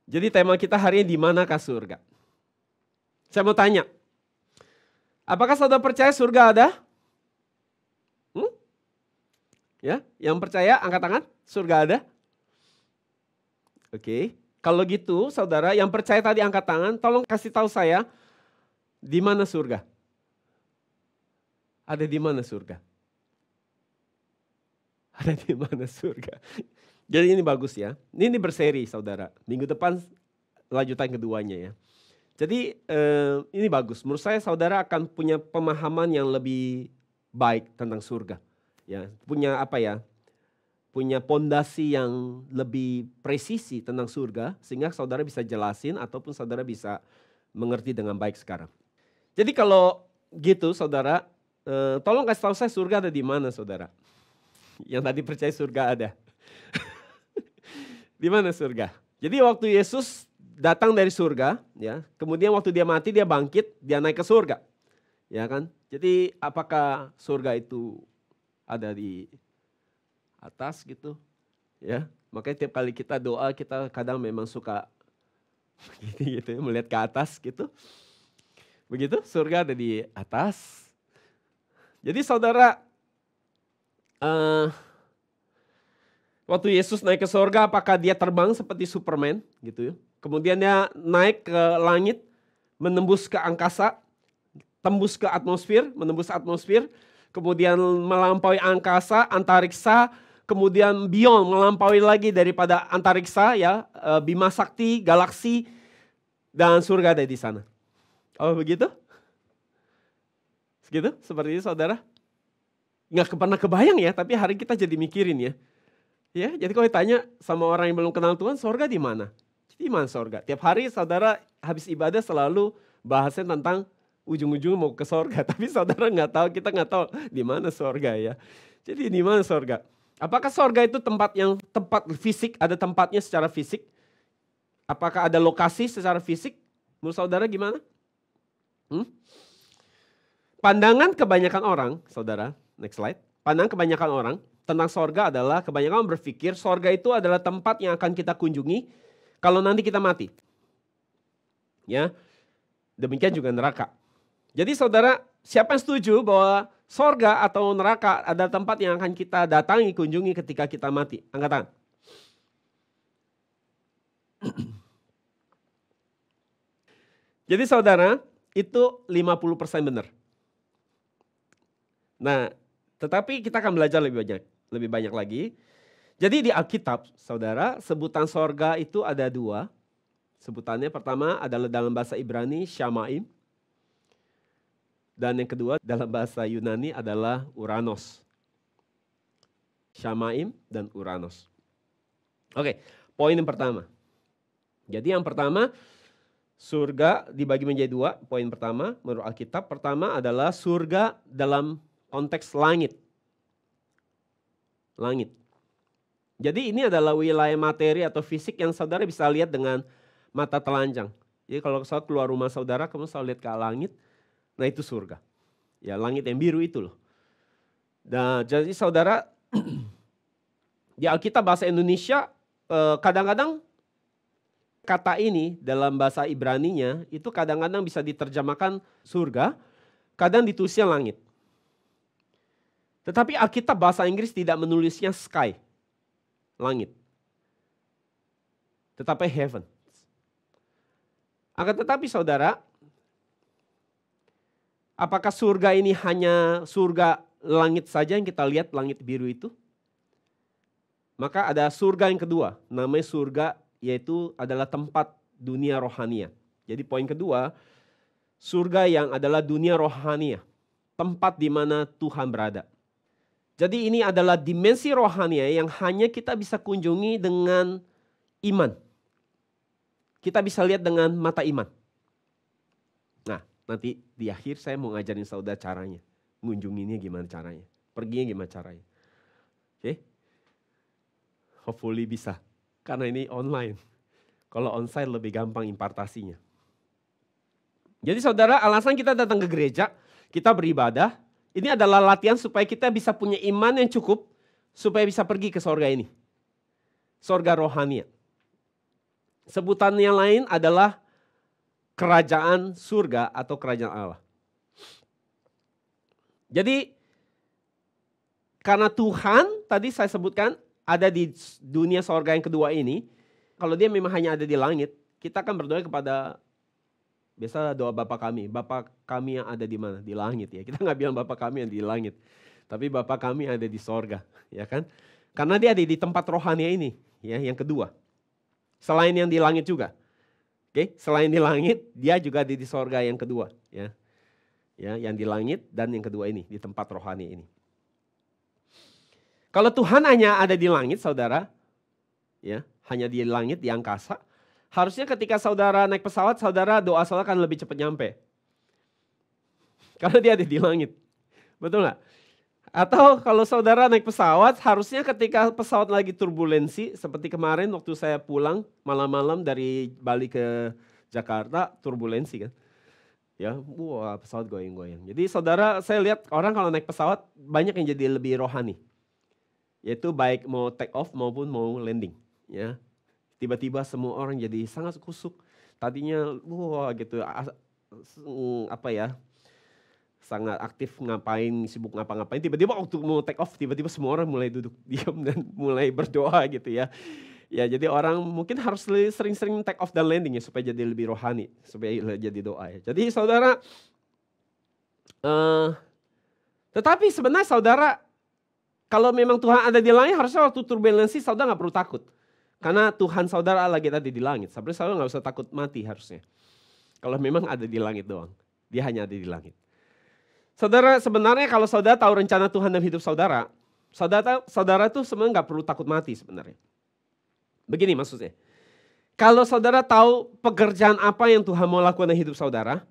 Jadi tema kita hari ini, di manakah surga? Saya mau tanya, apakah saudara percaya surga ada? Ya, yang percaya angkat tangan, surga ada? Oke, kalau gitu saudara yang percaya tadi angkat tangan, tolong kasih tahu saya, di mana surga? Ada di mana surga? Ada di mana surga? Jadi ini bagus ya, ini berseri saudara, minggu depan lanjutan keduanya ya. Jadi ini bagus, menurut saya saudara akan punya pemahaman yang lebih baik tentang surga. Ya, punya apa ya? Punya pondasi yang lebih presisi tentang surga, sehingga saudara bisa jelasin ataupun saudara bisa mengerti dengan baik sekarang. Jadi kalau gitu saudara, tolong kasih tahu saya surga ada di mana saudara? Yang tadi percaya surga ada. Di mana surga? Jadi waktu Yesus datang dari surga, ya, kemudian waktu dia mati dia bangkit, dia naik ke surga. Ya kan? Jadi apakah surga itu ada di atas gitu? Ya, makanya tiap kali kita doa kita kadang memang suka gitu ya, melihat ke atas gitu. Begitu, surga ada di atas. Jadi saudara, waktu Yesus naik ke surga, apakah dia terbang seperti Superman gitu ya? Kemudian dia naik ke langit, menembus ke angkasa, tembus ke atmosfer, menembus atmosfer, kemudian melampaui angkasa, antariksa, kemudian beyond, melampaui lagi daripada antariksa ya, Bima Sakti, galaksi, dan surga ada di sana. Oh begitu? Segitu? Seperti itu saudara? Nggak pernah kebayang ya, tapi hari kita jadi mikirin ya. Ya, jadi kalau ditanya sama orang yang belum kenal Tuhan, surga di mana? Di mana surga? Tiap hari saudara habis ibadah selalu bahasan tentang ujung-ujung mau ke surga. Tapi saudara nggak tahu, kita nggak tahu di mana surga ya. Jadi di mana surga? Apakah surga itu tempat yang tempat fisik, ada tempatnya secara fisik? Apakah ada lokasi secara fisik? Menurut saudara gimana? Pandangan kebanyakan orang, saudara, next slide. Pandangan kebanyakan orang tentang sorga adalah, kebanyakan orang berpikir sorga itu adalah tempat yang akan kita kunjungi kalau nanti kita mati. Ya, demikian juga neraka. Jadi saudara, siapa yang setuju bahwa sorga atau neraka adalah tempat yang akan kita datangi, kunjungi ketika kita mati? Angkat tangan. Jadi saudara, itu 50% benar. Nah, tetapi kita akan belajar lebih banyak lagi. Jadi di Alkitab, saudara, sebutan sorga itu ada dua. Sebutannya pertama adalah dalam bahasa Ibrani, Shamaim. Dan yang kedua dalam bahasa Yunani adalah Uranos. Shamaim dan Uranos. Oke, poin yang pertama. Jadi yang pertama, surga dibagi menjadi dua. Poin pertama menurut Alkitab, pertama adalah surga dalam konteks langit. Langit. Jadi ini adalah wilayah materi atau fisik yang saudara bisa lihat dengan mata telanjang. Jadi kalau saudara keluar rumah saudara, kamu selalu lihat ke langit, nah itu surga. Ya, langit yang biru itu loh. Nah, jadi saudara, di Alkitab bahasa Indonesia kadang-kadang kata ini dalam bahasa Ibraninya itu kadang-kadang bisa diterjemahkan surga, kadang ditulisnya langit. Tetapi Alkitab bahasa Inggris tidak menulisnya sky, langit. Tetapi heaven. Akan tetapi saudara, apakah surga ini hanya surga langit saja yang kita lihat, langit biru itu? Maka ada surga yang kedua, namanya surga, yaitu adalah tempat dunia rohania. Jadi poin kedua, surga yang adalah dunia rohania, tempat di mana Tuhan berada. Jadi ini adalah dimensi rohania yang hanya kita bisa kunjungi dengan iman. Kita bisa lihat dengan mata iman. Nah, nanti di akhir saya mau ngajarin saudara caranya. Mengunjunginya gimana caranya. Perginya gimana caranya. Oke? Hopefully bisa. Karena ini online. Kalau onsite lebih gampang impartasinya. Jadi saudara, alasan kita datang ke gereja, kita beribadah, ini adalah latihan supaya kita bisa punya iman yang cukup, supaya bisa pergi ke sorga ini. Sorga rohania. Sebutan yang lain adalah kerajaan surga atau kerajaan Allah. Jadi karena Tuhan tadi saya sebutkan ada di dunia sorga yang kedua ini. Kalau dia memang hanya ada di langit, kita akan berdoa kepada, biasa doa Bapa kami. Bapa kami yang ada di mana? Di langit ya. Kita nggak bilang Bapa kami yang di langit. Tapi Bapa kami ada di sorga. Ya kan? Karena dia ada di tempat rohani ini. Ya, yang kedua. Selain yang di langit juga. Oke, selain di langit, dia juga ada di sorga yang kedua. Ya, yang di langit dan yang kedua ini, di tempat rohani ini. Kalau Tuhan hanya ada di langit, saudara, ya, hanya di langit, di angkasa, harusnya ketika saudara naik pesawat, saudara doa saudara akan lebih cepat nyampe. Karena dia ada di langit. Betul nggak? Atau kalau saudara naik pesawat, harusnya ketika pesawat lagi turbulensi, seperti kemarin waktu saya pulang malam-malam dari Bali ke Jakarta, turbulensi kan. Ya, wah pesawat goyang-goyang. Jadi saudara, saya lihat orang kalau naik pesawat banyak yang jadi lebih rohani. Yaitu baik mau take off maupun mau landing. Ya, tiba-tiba semua orang jadi sangat kusuk. Tadinya wah gitu, sangat aktif ngapain, sibuk ngapa-ngapain. Tiba-tiba waktu mau take off, tiba-tiba semua orang mulai duduk diam dan mulai berdoa gitu ya. Ya jadi orang mungkin harus sering-sering take off dan landing ya supaya jadi lebih rohani, supaya jadi doa ya. Jadi saudara, tetapi sebenarnya saudara, kalau memang Tuhan ada di langit, harusnya waktu turbulensi saudara gak perlu takut. Karena Tuhan saudara lagi ada di langit. Sebenarnya saudara gak usah takut mati harusnya. Kalau memang ada di langit doang. Dia hanya ada di langit. Saudara, sebenarnya kalau saudara tahu rencana Tuhan dalam hidup saudara, saudara tuh sebenarnya gak perlu takut mati sebenarnya. Begini maksudnya. Kalau saudara tahu pekerjaan apa yang Tuhan mau lakukan dalam hidup saudara,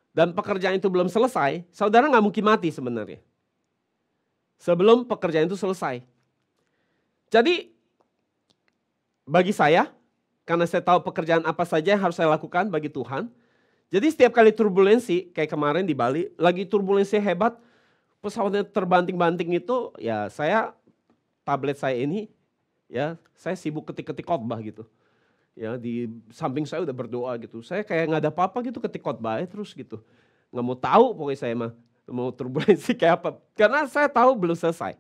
dan pekerjaan itu belum selesai, saudara gak mungkin mati sebenarnya. Sebelum pekerjaan itu selesai. Jadi bagi saya, karena saya tahu pekerjaan apa saja yang harus saya lakukan bagi Tuhan, jadi setiap kali turbulensi, kayak kemarin di Bali, lagi turbulensi hebat, pesawatnya terbanting-banting itu, ya tablet saya ini, ya saya sibuk ketik-ketik khotbah gitu. Ya di samping saya udah berdoa gitu. Saya kayak nggak ada apa-apa gitu ketik khotbah terus gitu. Nggak mau tahu pokoknya saya mau turbulensi kayak apa. Karena saya tahu belum selesai.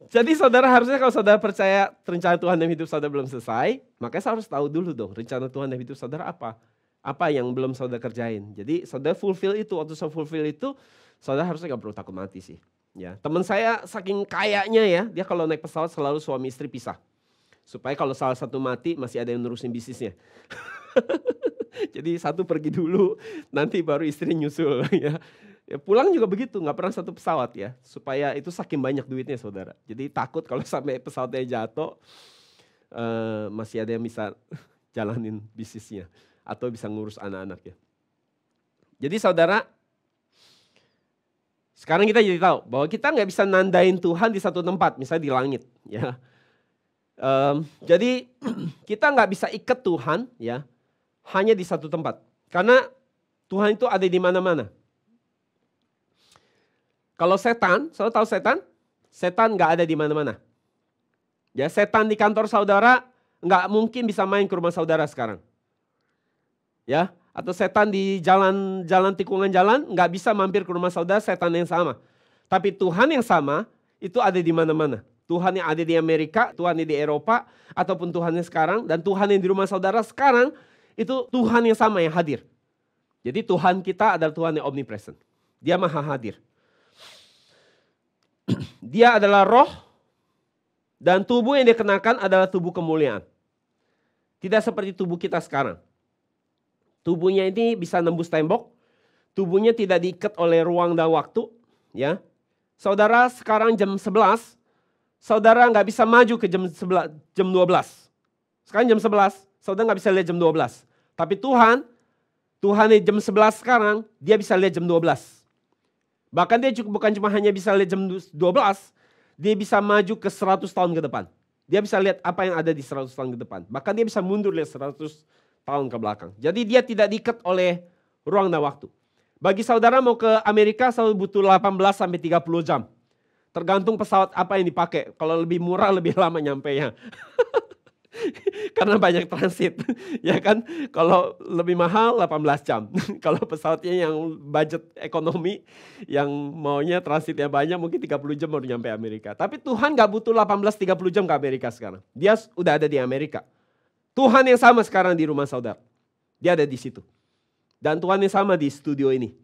Jadi saudara harusnya kalau saudara percaya rencana Tuhan dalam hidup saudara belum selesai, makanya saya harus tahu dulu dong rencana Tuhan dalam hidup saudara apa. Apa yang belum saudara kerjain. Jadi saudara fulfill itu, waktu saudara fulfill itu, saudara harusnya gak perlu takut mati sih. Ya, teman saya saking kayanya ya, dia kalau naik pesawat selalu suami istri pisah. Supaya kalau salah satu mati masih ada yang nerusin bisnisnya. Jadi satu pergi dulu, nanti baru istri nyusul ya. Ya, pulang juga begitu, gak pernah satu pesawat ya. Supaya itu saking banyak duitnya saudara. Jadi takut kalau sampai pesawatnya jatuh, masih ada yang bisa jalanin bisnisnya. Atau bisa ngurus anak-anak ya. Jadi saudara, sekarang kita jadi tahu bahwa kita nggak bisa nandain Tuhan di satu tempat, misalnya di langit. Ya. Jadi kita nggak bisa ikat Tuhan ya hanya di satu tempat. Karena Tuhan itu ada di mana-mana. Kalau setan, saudara tahu setan? Setan nggak ada di mana-mana. Ya, setan di kantor saudara nggak mungkin bisa main ke rumah saudara sekarang. Ya, atau setan di jalan tikungan jalan nggak bisa mampir ke rumah saudara, setan yang sama. Tapi Tuhan yang sama itu ada di mana-mana. Tuhan yang ada di Amerika, Tuhan yang di Eropa, ataupun Tuhan yang sekarang, dan Tuhan yang di rumah saudara sekarang itu Tuhan yang sama yang hadir. Jadi Tuhan kita adalah Tuhan yang omnipresent. Dia maha hadir. Dia adalah roh dan tubuh yang dikenakan adalah tubuh kemuliaan. Tidak seperti tubuh kita sekarang. Tubuhnya ini bisa nembus tembok, tubuhnya tidak diikat oleh ruang dan waktu. Ya, saudara sekarang jam 11, saudara nggak bisa maju ke jam 12. Sekarang jam 11, saudara nggak bisa lihat jam 12. Tapi Tuhan di jam 11 sekarang, dia bisa lihat jam 12. Bahkan dia bukan cuma hanya bisa lihat jam 12, dia bisa maju ke 100 tahun ke depan. Dia bisa lihat apa yang ada di 100 tahun ke depan. Bahkan dia bisa mundur lihat 100 tahun ke belakang. Jadi dia tidak diikat oleh ruang dan waktu. Bagi saudara mau ke Amerika, saudara butuh 18 sampai 30 jam. Tergantung pesawat apa yang dipakai. Kalau lebih murah lebih lama nyampenya. Karena banyak transit, ya kan? Kalau lebih mahal 18 jam. Kalau pesawatnya yang budget ekonomi, yang maunya transitnya banyak, mungkin 30 jam baru nyampe Amerika. Tapi Tuhan gak butuh 18-30 jam ke Amerika sekarang. Dia udah ada di Amerika. Tuhan yang sama sekarang di rumah saudara. Dia ada di situ. Dan Tuhan yang sama di studio ini.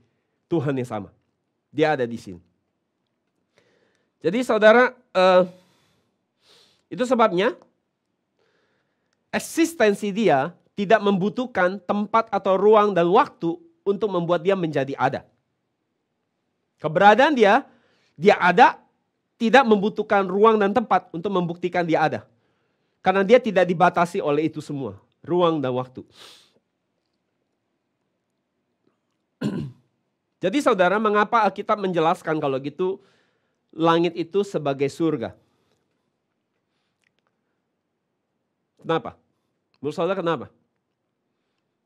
Tuhan yang sama. Dia ada di sini. Jadi saudara, itu sebabnya eksistensi dia tidak membutuhkan tempat atau ruang dan waktu untuk membuat dia menjadi ada. Keberadaan dia ada, tidak membutuhkan ruang dan tempat untuk membuktikan dia ada. Karena dia tidak dibatasi oleh itu semua, ruang dan waktu. Jadi saudara, mengapa Alkitab menjelaskan kalau gitu langit itu sebagai surga? Kenapa? Menurut saudara kenapa?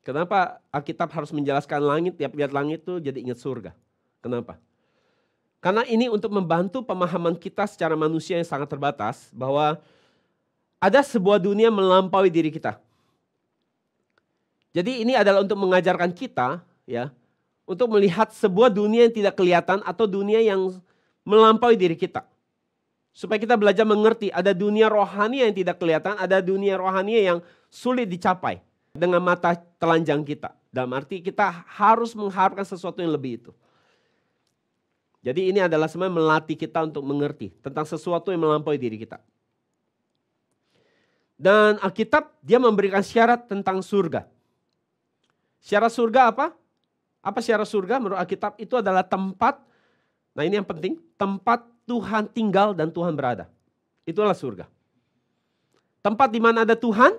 Kenapa Alkitab harus menjelaskan langit, tiap lihat langit itu jadi ingat surga? Kenapa? Karena ini untuk membantu pemahaman kita secara manusia yang sangat terbatas, bahwa ada sebuah dunia melampaui diri kita. Jadi ini adalah untuk mengajarkan kita, ya, untuk melihat sebuah dunia yang tidak kelihatan atau dunia yang melampaui diri kita. Supaya kita belajar mengerti ada dunia rohani yang tidak kelihatan, ada dunia rohani yang sulit dicapai dengan mata telanjang kita. Dalam arti kita harus mengharapkan sesuatu yang lebih itu. Jadi ini adalah sebenarnya melatih kita untuk mengerti tentang sesuatu yang melampaui diri kita. Dan Alkitab dia memberikan syarat tentang surga. Syarat surga apa? Apa syarat surga menurut Alkitab? Itu adalah tempat, nah ini yang penting, tempat Tuhan tinggal dan Tuhan berada. Itulah surga. Tempat di mana ada Tuhan,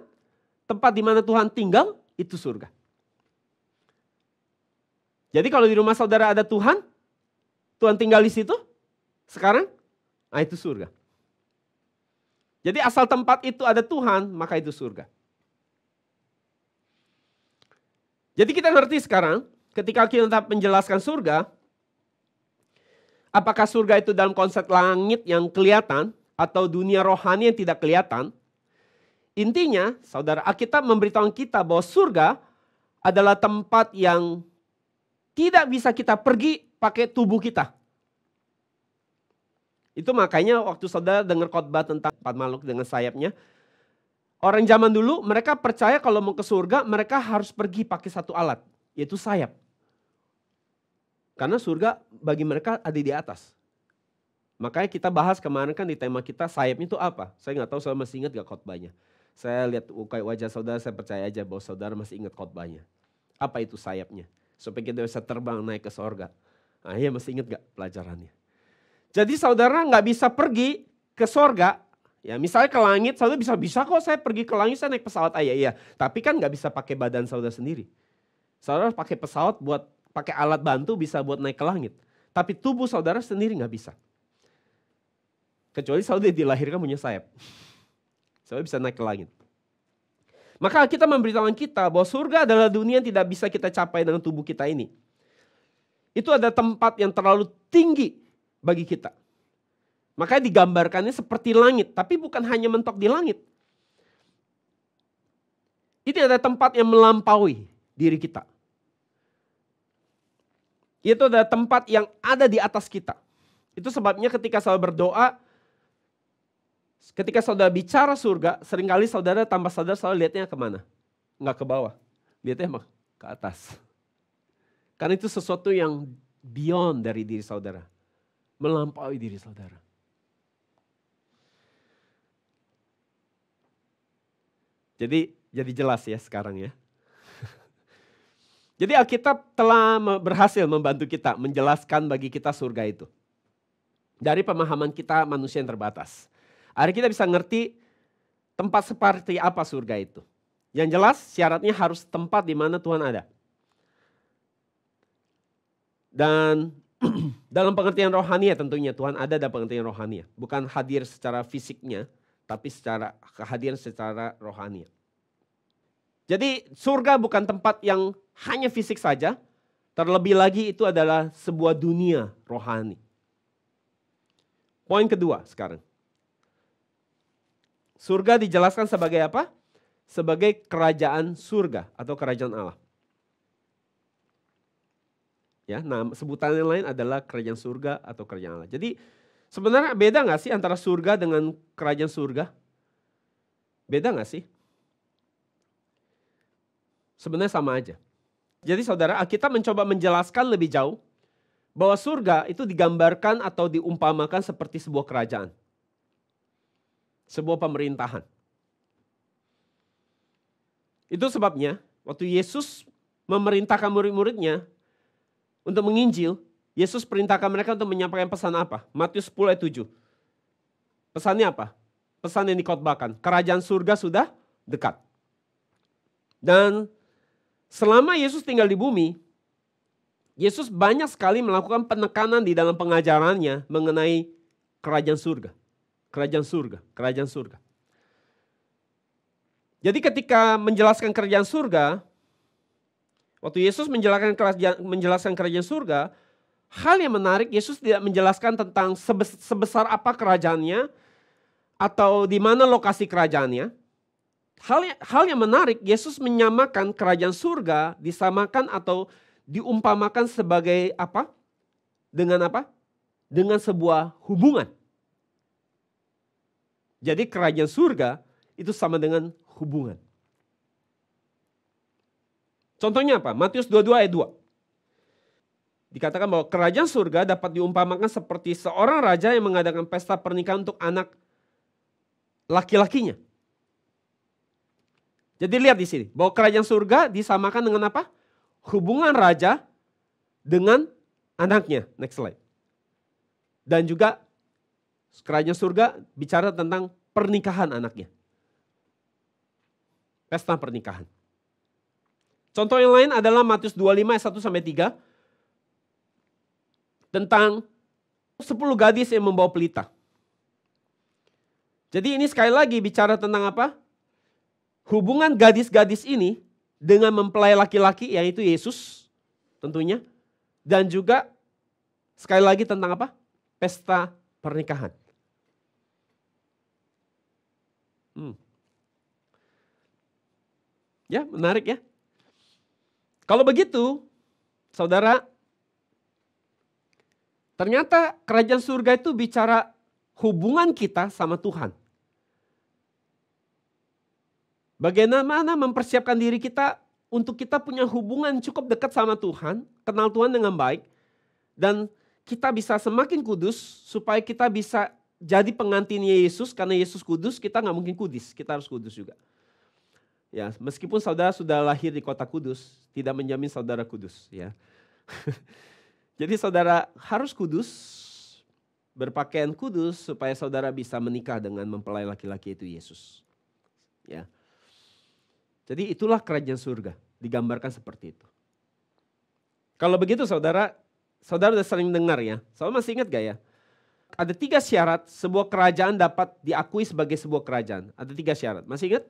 tempat di mana Tuhan tinggal, itu surga. Jadi kalau di rumah saudara ada Tuhan, Tuhan tinggal di situ, sekarang, nah itu surga. Jadi asal tempat itu ada Tuhan, maka itu surga. Jadi kita ngerti sekarang, ketika kita menjelaskan surga, apakah surga itu dalam konsep langit yang kelihatan atau dunia rohani yang tidak kelihatan? Intinya, saudara, Alkitab memberitahu kita bahwa surga adalah tempat yang tidak bisa kita pergi pakai tubuh kita. Itu makanya waktu saudara dengar khotbah tentang 4 makhluk dengan sayapnya, orang zaman dulu mereka percaya kalau mau ke surga mereka harus pergi pakai satu alat, yaitu sayap. Karena surga bagi mereka ada di atas. Makanya kita bahas kemarin kan di tema kita sayapnya itu apa. Saya nggak tahu saudara masih ingat gak khotbahnya. Saya lihat wajah saudara, saya percaya aja bahwa saudara masih ingat khotbahnya. Apa itu sayapnya? Supaya kita bisa terbang naik ke surga. Nah iya masih ingat gak pelajarannya? Jadi saudara nggak bisa pergi ke surga. Ya misalnya ke langit, saudara bisa kok saya pergi ke langit, saya naik pesawat. Iya. Tapi kan nggak bisa pakai badan saudara sendiri. Saudara pakai pesawat buat pakai alat bantu bisa buat naik ke langit. Tapi tubuh saudara sendiri nggak bisa. Kecuali saudara dilahirkan punya sayap. Saudara bisa naik ke langit. Maka kita memberitahukan kita bahwa surga adalah dunia yang tidak bisa kita capai dengan tubuh kita ini. Itu ada tempat yang terlalu tinggi bagi kita. Makanya digambarkannya seperti langit. Tapi bukan hanya mentok di langit. Ini ada tempat yang melampaui diri kita. Itu adalah tempat yang ada di atas kita. Itu sebabnya ketika saudara berdoa, ketika saudara bicara surga, seringkali saudara tanpa sadar selalu lihatnya kemana? Enggak ke bawah, lihatnya ke atas. Karena itu sesuatu yang beyond dari diri saudara. Melampaui diri saudara. Jadi jelas ya sekarang ya. Jadi Alkitab telah berhasil membantu kita menjelaskan bagi kita surga itu. Dari pemahaman kita manusia yang terbatas. Akhirnya kita bisa ngerti tempat seperti apa surga itu. Yang jelas syaratnya harus tempat di mana Tuhan ada. Dan dalam pengertian rohani ya tentunya Tuhan ada dalam pengertian rohani. Bukan hadir secara fisiknya, tapi secara kehadiran secara rohani. Jadi surga bukan tempat yang hanya fisik saja, terlebih lagi itu adalah sebuah dunia rohani. Poin kedua sekarang. Surga dijelaskan sebagai apa? Sebagai kerajaan surga atau kerajaan Allah. Ya, nah sebutan yang lain adalah kerajaan surga atau kerajaan Allah. Jadi sebenarnya beda nggak sih antara surga dengan kerajaan surga? Beda nggak sih? Sebenarnya sama aja. Jadi saudara, kita mencoba menjelaskan lebih jauh bahwa surga itu digambarkan atau diumpamakan seperti sebuah kerajaan. Sebuah pemerintahan. Itu sebabnya waktu Yesus memerintahkan murid-muridnya untuk menginjil, Yesus perintahkan mereka untuk menyampaikan pesan apa? Matius 10 ayat 7. Pesannya apa? Pesan yang dikhotbahkan, kerajaan surga sudah dekat. Dan selama Yesus tinggal di bumi, Yesus banyak sekali melakukan penekanan di dalam pengajarannya mengenai kerajaan surga. Kerajaan surga, kerajaan surga. Jadi ketika menjelaskan kerajaan surga, waktu Yesus menjelaskan kerajaan surga, hal yang menarik, Yesus tidak menjelaskan tentang sebesar apa kerajaannya atau di mana lokasi kerajaannya. Hal yang menarik, Yesus menyamakan kerajaan surga, disamakan atau diumpamakan sebagai apa? Dengan apa? Dengan sebuah hubungan. Jadi kerajaan surga itu sama dengan hubungan. Contohnya apa? Matius 22 ayat 2. Dikatakan bahwa kerajaan surga dapat diumpamakan seperti seorang raja yang mengadakan pesta pernikahan untuk anak laki-lakinya. Jadi lihat di sini, bahwa kerajaan surga disamakan dengan apa? Hubungan raja dengan anaknya. Next slide. Dan juga kerajaan surga bicara tentang pernikahan anaknya. Pesta pernikahan. Contoh yang lain adalah Matius 25 ayat 1 sampai 3. Tentang 10 gadis yang membawa pelita. Jadi ini sekali lagi bicara tentang apa? Hubungan gadis-gadis ini dengan mempelai laki-laki, yaitu Yesus tentunya. Dan juga sekali lagi tentang apa? Pesta pernikahan. Ya, menarik ya. Kalau begitu, saudara, ternyata kerajaan surga itu bicara hubungan kita sama Tuhan. Bagaimana mempersiapkan diri kita untuk kita punya hubungan cukup dekat sama Tuhan, kenal Tuhan dengan baik, dan kita bisa semakin kudus supaya kita bisa jadi pengantinnya Yesus. Karena Yesus kudus, kita nggak mungkin kudus, kita harus kudus juga. Ya, meskipun saudara sudah lahir di kota kudus, tidak menjamin saudara kudus. Ya. Jadi saudara harus kudus, berpakaian kudus supaya saudara bisa menikah dengan mempelai laki-laki itu Yesus. Ya. Jadi itulah kerajaan surga, digambarkan seperti itu. Kalau begitu saudara sudah sering dengar ya, saudara masih ingat gak ya? Ada 3 syarat sebuah kerajaan dapat diakui sebagai sebuah kerajaan. Ada 3 syarat, masih ingat?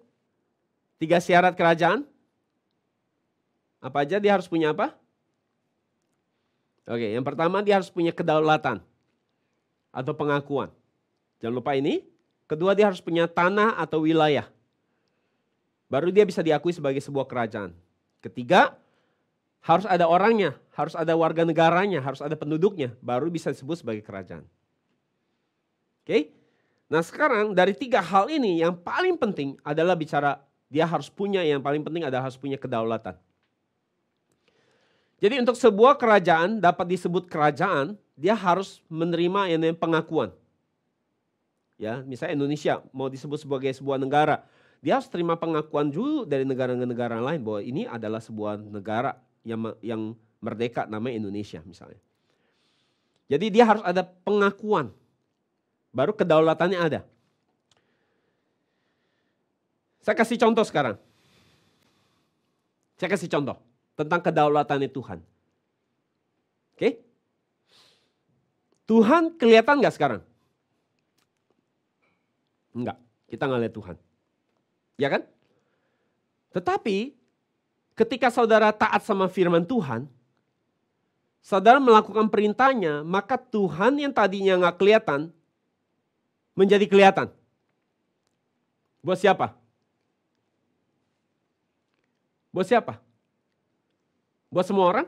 3 syarat kerajaan. Apa aja dia harus punya apa? Oke, yang pertama dia harus punya kedaulatan atau pengakuan. Jangan lupa ini. Kedua dia harus punya tanah atau wilayah. Baru dia bisa diakui sebagai sebuah kerajaan. Ketiga, harus ada orangnya, harus ada warga negaranya, harus ada penduduknya. Baru bisa disebut sebagai kerajaan. Oke? Nah sekarang dari 3 hal ini yang paling penting adalah bicara dia harus punya, yang paling penting adalah harus punya kedaulatan. Jadi untuk sebuah kerajaan dapat disebut kerajaan, dia harus menerima yang namanya pengakuan. Ya, misalnya Indonesia mau disebut sebagai sebuah negara, dia harus terima pengakuan dulu dari negara-negara lain bahwa ini adalah sebuah negara yang merdeka namanya Indonesia misalnya. Jadi dia harus ada pengakuan, baru kedaulatannya ada. Saya kasih contoh sekarang. Saya kasih contoh tentang kedaulatannya Tuhan. Oke? Tuhan kelihatan gak sekarang? Enggak, kita nggak lihat Tuhan. Ya kan? Tetapi ketika saudara taat sama firman Tuhan, saudara melakukan perintahnya, maka Tuhan yang tadinya nggak kelihatan menjadi kelihatan. Buat siapa? Buat siapa? Buat semua orang?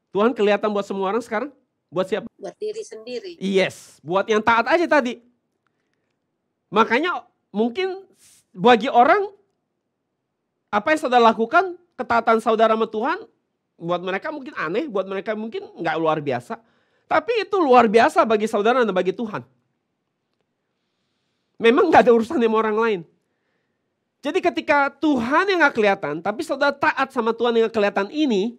Tuhan kelihatan buat semua orang sekarang? Buat siapa? Buat diri sendiri. Yes, buat yang taat aja tadi. Makanya mungkin bagi orang, apa yang saudara lakukan, ketaatan saudara sama Tuhan, buat mereka mungkin aneh, buat mereka mungkin nggak luar biasa. Tapi itu luar biasa bagi saudara dan bagi Tuhan. Memang nggak ada urusan sama orang lain. Jadi ketika Tuhan yang nggak kelihatan, tapi saudara taat sama Tuhan yang nggak kelihatan ini,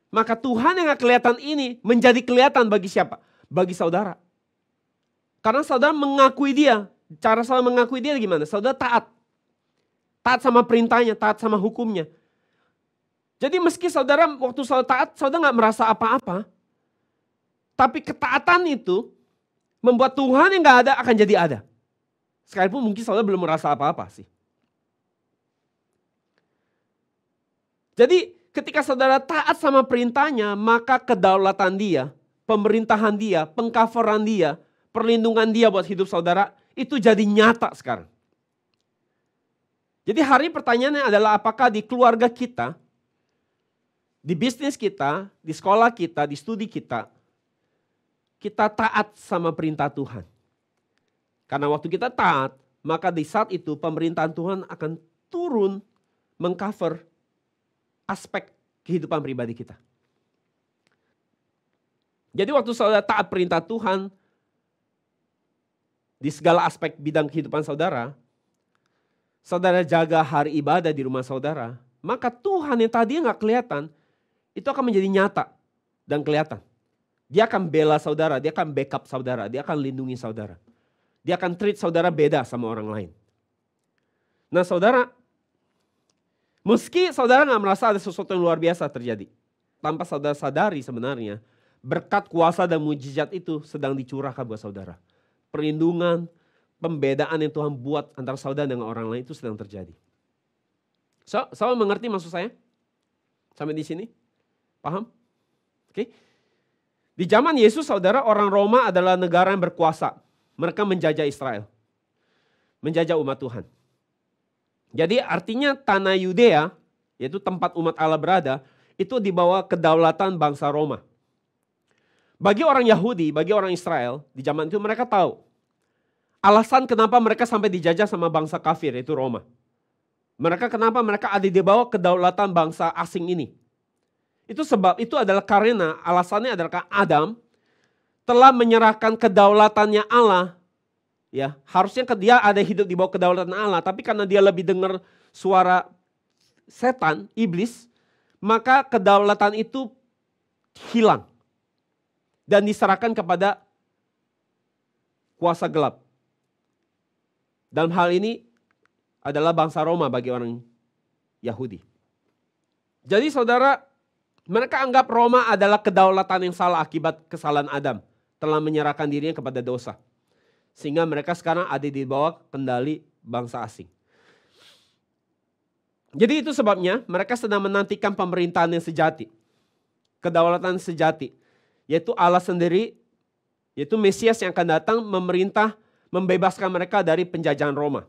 maka Tuhan yang nggak kelihatan ini menjadi kelihatan bagi siapa? Bagi saudara. Karena saudara mengakui dia. Cara saudara mengakui dia gimana? Saudara taat. Taat sama perintahnya, taat sama hukumnya. Jadi meski saudara waktu saudara taat, saudara nggak merasa apa-apa. Tapi ketaatan itu membuat Tuhan yang nggak ada akan jadi ada. Sekalipun mungkin saudara belum merasa apa-apa sih. Jadi ketika saudara taat sama perintahnya, maka kedaulatan dia, pemerintahan dia, pengcoveran dia, perlindungan dia buat hidup saudara, itu jadi nyata sekarang. Jadi hari pertanyaannya adalah apakah di keluarga kita, di bisnis kita, di sekolah kita, di studi kita, kita taat sama perintah Tuhan. Karena waktu kita taat, maka di saat itu pemerintahan Tuhan akan turun mengcover aspek kehidupan pribadi kita. Jadi waktu saudara taat perintah Tuhan di segala aspek bidang kehidupan saudara, saudara jaga hari ibadah di rumah saudara, maka Tuhan yang tadinya nggak kelihatan, itu akan menjadi nyata dan kelihatan. Dia akan bela saudara, dia akan backup saudara, dia akan lindungi saudara. Dia akan treat saudara beda sama orang lain. Nah saudara, meski saudara nggak merasa ada sesuatu yang luar biasa terjadi, tanpa saudara sadari sebenarnya, berkat kuasa dan mujizat itu sedang dicurahkan buat saudara. Perlindungan, pembedaan yang Tuhan buat antara saudara dengan orang lain itu sedang terjadi. Saudara mengerti maksud saya? Sampai di sini? Paham? Oke. Di zaman Yesus saudara, orang Roma adalah negara yang berkuasa. Mereka menjajah Israel. Menjajah umat Tuhan. Jadi artinya tanah Yudea, yaitu tempat umat Allah berada, itu di bawah kedaulatan bangsa Roma. Bagi orang Yahudi, bagi orang Israel, di zaman itu mereka tahu alasan kenapa mereka sampai dijajah sama bangsa kafir, yaitu Roma. Kenapa mereka ada di bawah kedaulatan bangsa asing ini. Itu adalah karena alasannya adalah Adam telah menyerahkan kedaulatannya Allah. Ya, harusnya dia ada hidup di bawah kedaulatan Allah, tapi karena dia lebih dengar suara setan, iblis, maka kedaulatan itu hilang dan diserahkan kepada kuasa gelap. Dalam hal ini adalah bangsa Roma bagi orang Yahudi. Jadi saudara, mereka anggap Roma adalah kedaulatan yang salah akibat kesalahan Adam, telah menyerahkan dirinya kepada dosa. Sehingga mereka sekarang ada di bawah kendali bangsa asing. Jadi itu sebabnya mereka sedang menantikan pemerintahan yang sejati. Kedaulatan sejati. Yaitu Allah sendiri, yaitu Mesias yang akan datang memerintah, membebaskan mereka dari penjajahan Roma.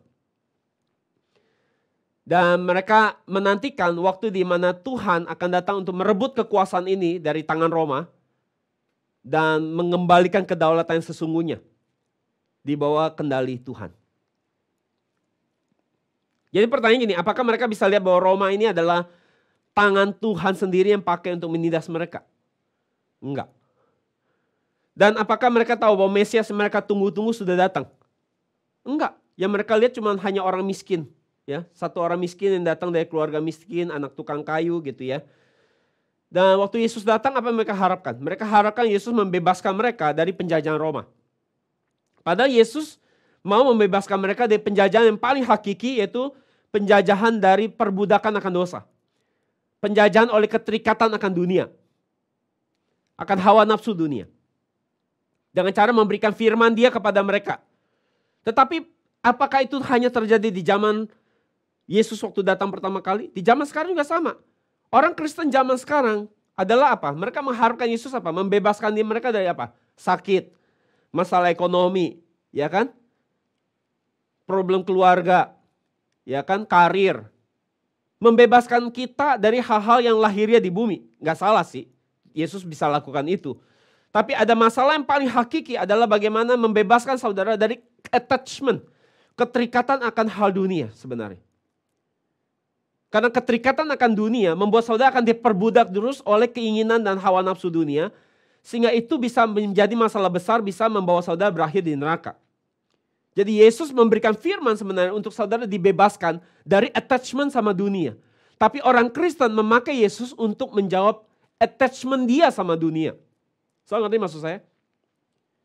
Dan mereka menantikan waktu di mana Tuhan akan datang untuk merebut kekuasaan ini dari tangan Roma. Dan mengembalikan kedaulatan yang sesungguhnya di bawah kendali Tuhan. Jadi pertanyaan gini, apakah mereka bisa lihat bahwa Roma ini adalah tangan Tuhan sendiri yang pakai untuk menindas mereka? Enggak. Dan apakah mereka tahu bahwa Mesias yang mereka tunggu-tunggu sudah datang? Enggak. Yang mereka lihat cuma hanya orang miskin. Ya, satu orang miskin yang datang dari keluarga miskin, anak tukang kayu gitu ya. Dan waktu Yesus datang apa yang mereka harapkan? Mereka harapkan Yesus membebaskan mereka dari penjajahan Roma. Padahal Yesus mau membebaskan mereka dari penjajahan yang paling hakiki, yaitu penjajahan dari perbudakan akan dosa. Penjajahan oleh keterikatan akan dunia. Akan hawa nafsu dunia. Dengan cara memberikan firman Dia kepada mereka. Tetapi apakah itu hanya terjadi di zaman Yesus waktu datang pertama kali? Di zaman sekarang juga sama. Orang Kristen zaman sekarang adalah apa? Mereka mengharapkan Yesus apa? Membebaskan mereka dari apa? Sakit, masalah ekonomi, ya kan? problem keluarga, ya kan, karir. Membebaskan kita dari hal-hal yang lahiriah di bumi. Gak salah sih, Yesus bisa lakukan itu. Tapi ada masalah yang paling hakiki adalah bagaimana membebaskan saudara dari attachment. Keterikatan akan hal dunia sebenarnya. Karena keterikatan akan dunia membuat saudara akan diperbudak terus oleh keinginan dan hawa nafsu dunia. Sehingga itu bisa menjadi masalah besar, bisa membawa saudara berakhir di neraka. Jadi Yesus memberikan firman sebenarnya untuk saudara dibebaskan dari attachment sama dunia. Tapi orang Kristen memakai Yesus untuk menjawab attachment dia sama dunia. So, ngerti maksud saya?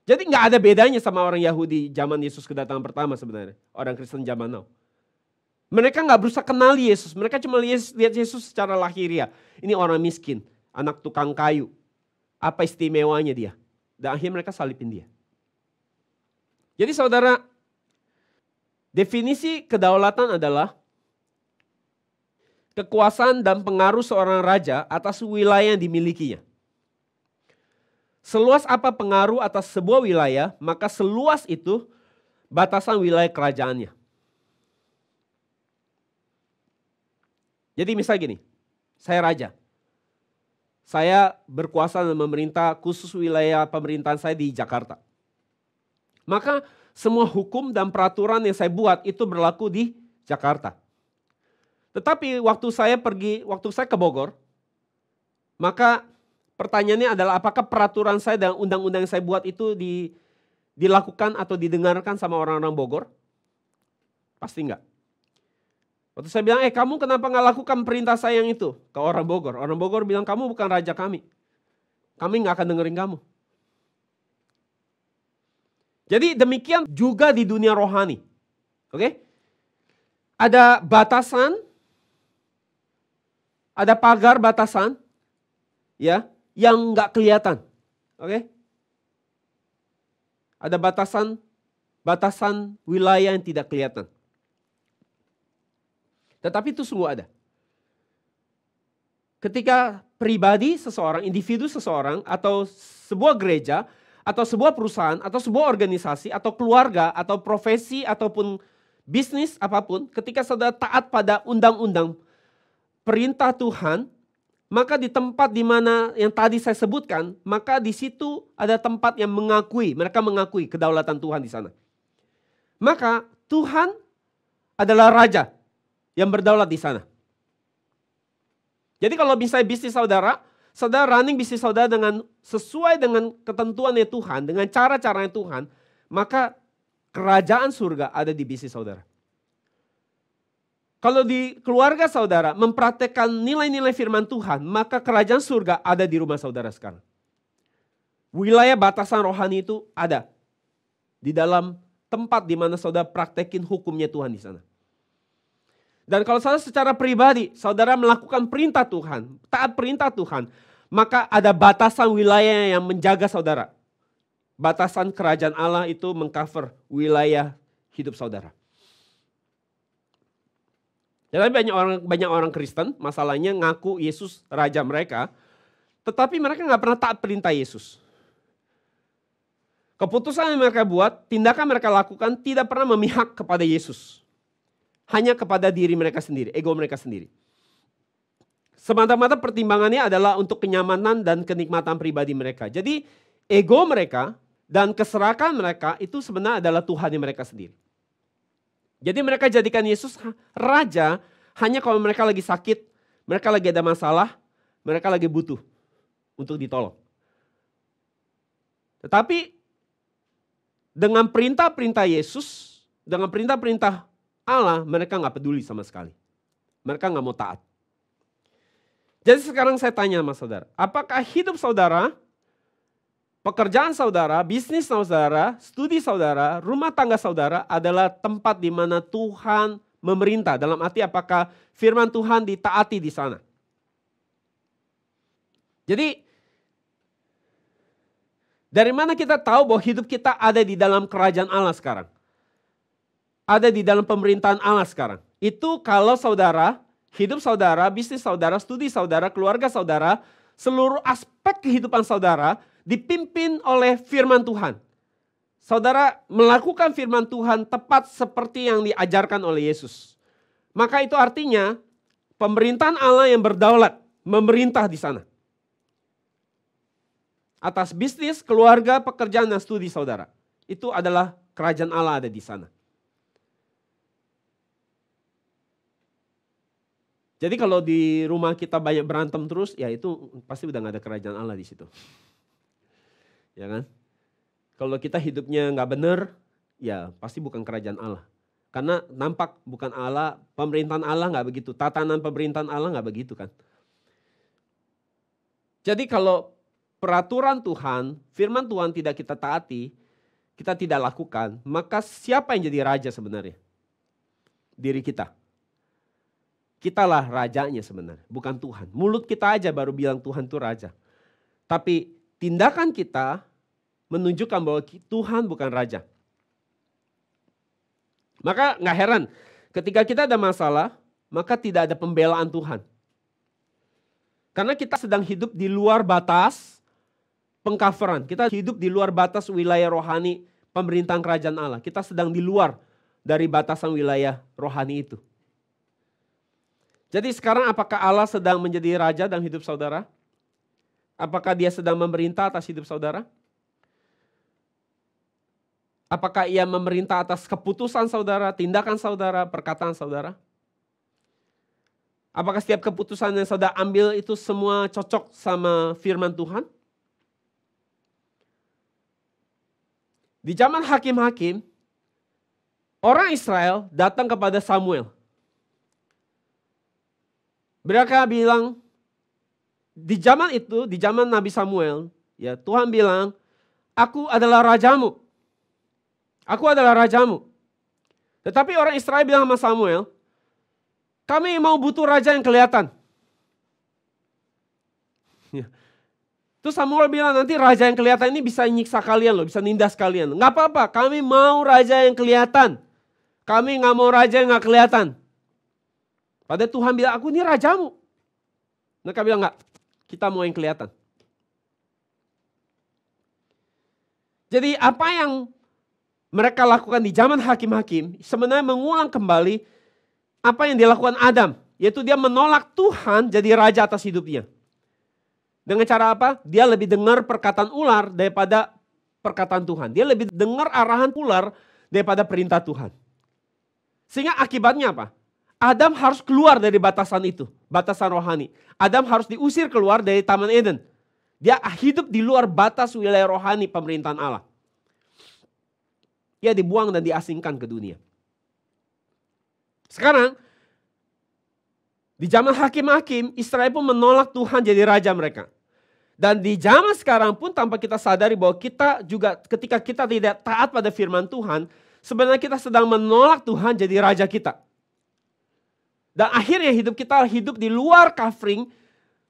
Jadi nggak ada bedanya sama orang Yahudi zaman Yesus kedatangan pertama sebenarnya. Orang Kristen zaman now. Mereka nggak berusaha kenal Yesus. Mereka cuma lihat Yesus secara lahiriah. Ini orang miskin, anak tukang kayu. Apa istimewanya dia? Dan akhirnya mereka salibin dia. Jadi saudara, definisi kedaulatan adalah kekuasaan dan pengaruh seorang raja atas wilayah yang dimilikinya. Seluas apa pengaruh atas sebuah wilayah, maka seluas itu batasan wilayah kerajaannya. Jadi misal gini, saya raja. Saya berkuasa dan memerintah khusus wilayah pemerintahan saya di Jakarta. Maka semua hukum dan peraturan yang saya buat itu berlaku di Jakarta. Tetapi waktu saya ke Bogor, maka pertanyaannya adalah apakah peraturan saya dan undang-undang yang saya buat itu dilakukan atau didengarkan sama orang-orang Bogor? Pasti enggak. Waktu saya bilang, kamu kenapa nggak lakukan perintah saya yang itu ke orang Bogor? Orang Bogor bilang, kamu bukan raja kami. Kami nggak akan dengerin kamu. Jadi demikian juga di dunia rohani. Oke? Ada batasan, ada pagar batasan, ya, yang nggak kelihatan. Oke? Ada batasan wilayah yang tidak kelihatan. Tetapi itu sungguh ada. Ketika pribadi seseorang, individu seseorang, atau sebuah gereja, atau sebuah perusahaan, atau sebuah organisasi, atau keluarga, atau profesi, ataupun bisnis apapun, ketika saudara taat pada undang-undang perintah Tuhan, maka di tempat di mana yang tadi saya sebutkan, maka di situ ada tempat yang mereka mengakui kedaulatan Tuhan di sana. Maka Tuhan adalah raja yang berdaulat di sana. Jadi kalau misalnya bisnis saudara running bisnis saudara sesuai dengan ketentuannya Tuhan, dengan cara-caranya Tuhan, maka kerajaan surga ada di bisnis saudara. Kalau di keluarga saudara mempraktekkan nilai-nilai firman Tuhan, maka kerajaan surga ada di rumah saudara sekarang. Wilayah batasan rohani itu ada di dalam tempat di mana saudara praktekin hukumnya Tuhan di sana. Dan kalau saudara secara pribadi, saudara melakukan perintah Tuhan, taat perintah Tuhan, maka ada batasan wilayah yang menjaga saudara. Batasan kerajaan Allah itu mengcover wilayah hidup saudara. Jadi banyak orang Kristen, masalahnya ngaku Yesus raja mereka, tetapi mereka nggak pernah taat perintah Yesus. Keputusan yang mereka buat, tindakan mereka lakukan tidak pernah memihak kepada Yesus. Hanya kepada diri mereka sendiri, ego mereka sendiri. Semata-mata pertimbangannya adalah untuk kenyamanan dan kenikmatan pribadi mereka. Jadi ego mereka dan keserakan mereka itu sebenarnya adalah Tuhan mereka sendiri. Jadi mereka jadikan Yesus raja hanya kalau mereka lagi sakit, mereka lagi ada masalah, mereka lagi butuh untuk ditolong. Tetapi dengan perintah-perintah Yesus, dengan perintah-perintah Allah, mereka gak peduli sama sekali. Mereka gak mau taat. Jadi sekarang saya tanya sama saudara, apakah hidup saudara, pekerjaan saudara, bisnis saudara, studi saudara, rumah tangga saudara adalah tempat di mana Tuhan memerintah? Dalam arti apakah firman Tuhan ditaati di sana? Jadi dari mana kita tahu bahwa hidup kita ada di dalam kerajaan Allah sekarang? Ada di dalam pemerintahan Allah sekarang. Itu kalau saudara, hidup saudara, bisnis saudara, studi saudara, keluarga saudara, seluruh aspek kehidupan saudara dipimpin oleh firman Tuhan. saudara melakukan firman Tuhan tepat seperti yang diajarkan oleh Yesus, maka itu artinya pemerintahan Allah yang berdaulat, memerintah di sana. Atas bisnis, keluarga, pekerjaan, dan studi saudara. Itu adalah kerajaan Allah ada di sana. Jadi kalau di rumah kita banyak berantem terus, ya itu pasti udah gak ada kerajaan Allah di situ. Ya kan? Kalau kita hidupnya gak benar, ya pasti bukan kerajaan Allah. Karena nampak bukan Allah, pemerintahan Allah gak begitu. Tatanan pemerintahan Allah gak begitu kan. Jadi kalau peraturan Tuhan, firman Tuhan tidak kita taati, kita tidak lakukan, maka siapa yang jadi raja sebenarnya? Diri kita. Kitalah rajanya sebenarnya, bukan Tuhan. Mulut kita aja baru bilang Tuhan itu raja. Tapi tindakan kita menunjukkan bahwa Tuhan bukan raja. Maka gak heran, ketika kita ada masalah, maka tidak ada pembelaan Tuhan. Karena kita sedang hidup di luar batas pengcoveran. Kita hidup di luar batas wilayah rohani pemerintahan kerajaan Allah. Kita sedang di luar dari batasan wilayah rohani itu. Jadi sekarang apakah Allah sedang menjadi raja dalam hidup saudara? Apakah dia sedang memerintah atas hidup saudara? Apakah ia memerintah atas keputusan saudara, tindakan saudara, perkataan saudara? Apakah setiap keputusan yang saudara ambil itu semua cocok sama firman Tuhan? Di zaman hakim-hakim, orang Israel datang kepada Samuel. Mereka bilang, di zaman itu, di zaman Nabi Samuel, ya Tuhan bilang, aku adalah rajamu. Aku adalah rajamu. Tetapi orang Israel bilang sama Samuel, kami mau butuh raja yang kelihatan. Ya. Terus Samuel bilang nanti raja yang kelihatan ini bisa nyiksa kalian loh, bisa nindas kalian. Nggak apa-apa, kami mau raja yang kelihatan. Kami nggak mau raja yang nggak kelihatan. Padahal Tuhan bilang, aku ini rajamu. Mereka bilang nggak, kita mau yang kelihatan. Jadi apa yang mereka lakukan di zaman hakim-hakim sebenarnya mengulang kembali apa yang dilakukan Adam. Yaitu dia menolak Tuhan jadi raja atas hidupnya. Dengan cara apa? Dia lebih dengar perkataan ular daripada perkataan Tuhan. Dia lebih dengar arahan ular daripada perintah Tuhan. Sehingga akibatnya apa? Adam harus keluar dari batasan itu, batasan rohani. Adam harus diusir keluar dari Taman Eden. Dia hidup di luar batas wilayah rohani pemerintahan Allah. Dia dibuang dan diasingkan ke dunia. Sekarang, di zaman hakim-hakim, Israel pun menolak Tuhan jadi raja mereka. Dan di zaman sekarang pun tanpa kita sadari bahwa kita juga ketika kita tidak taat pada firman Tuhan, sebenarnya kita sedang menolak Tuhan jadi raja kita. Dan akhirnya hidup kita hidup di luar covering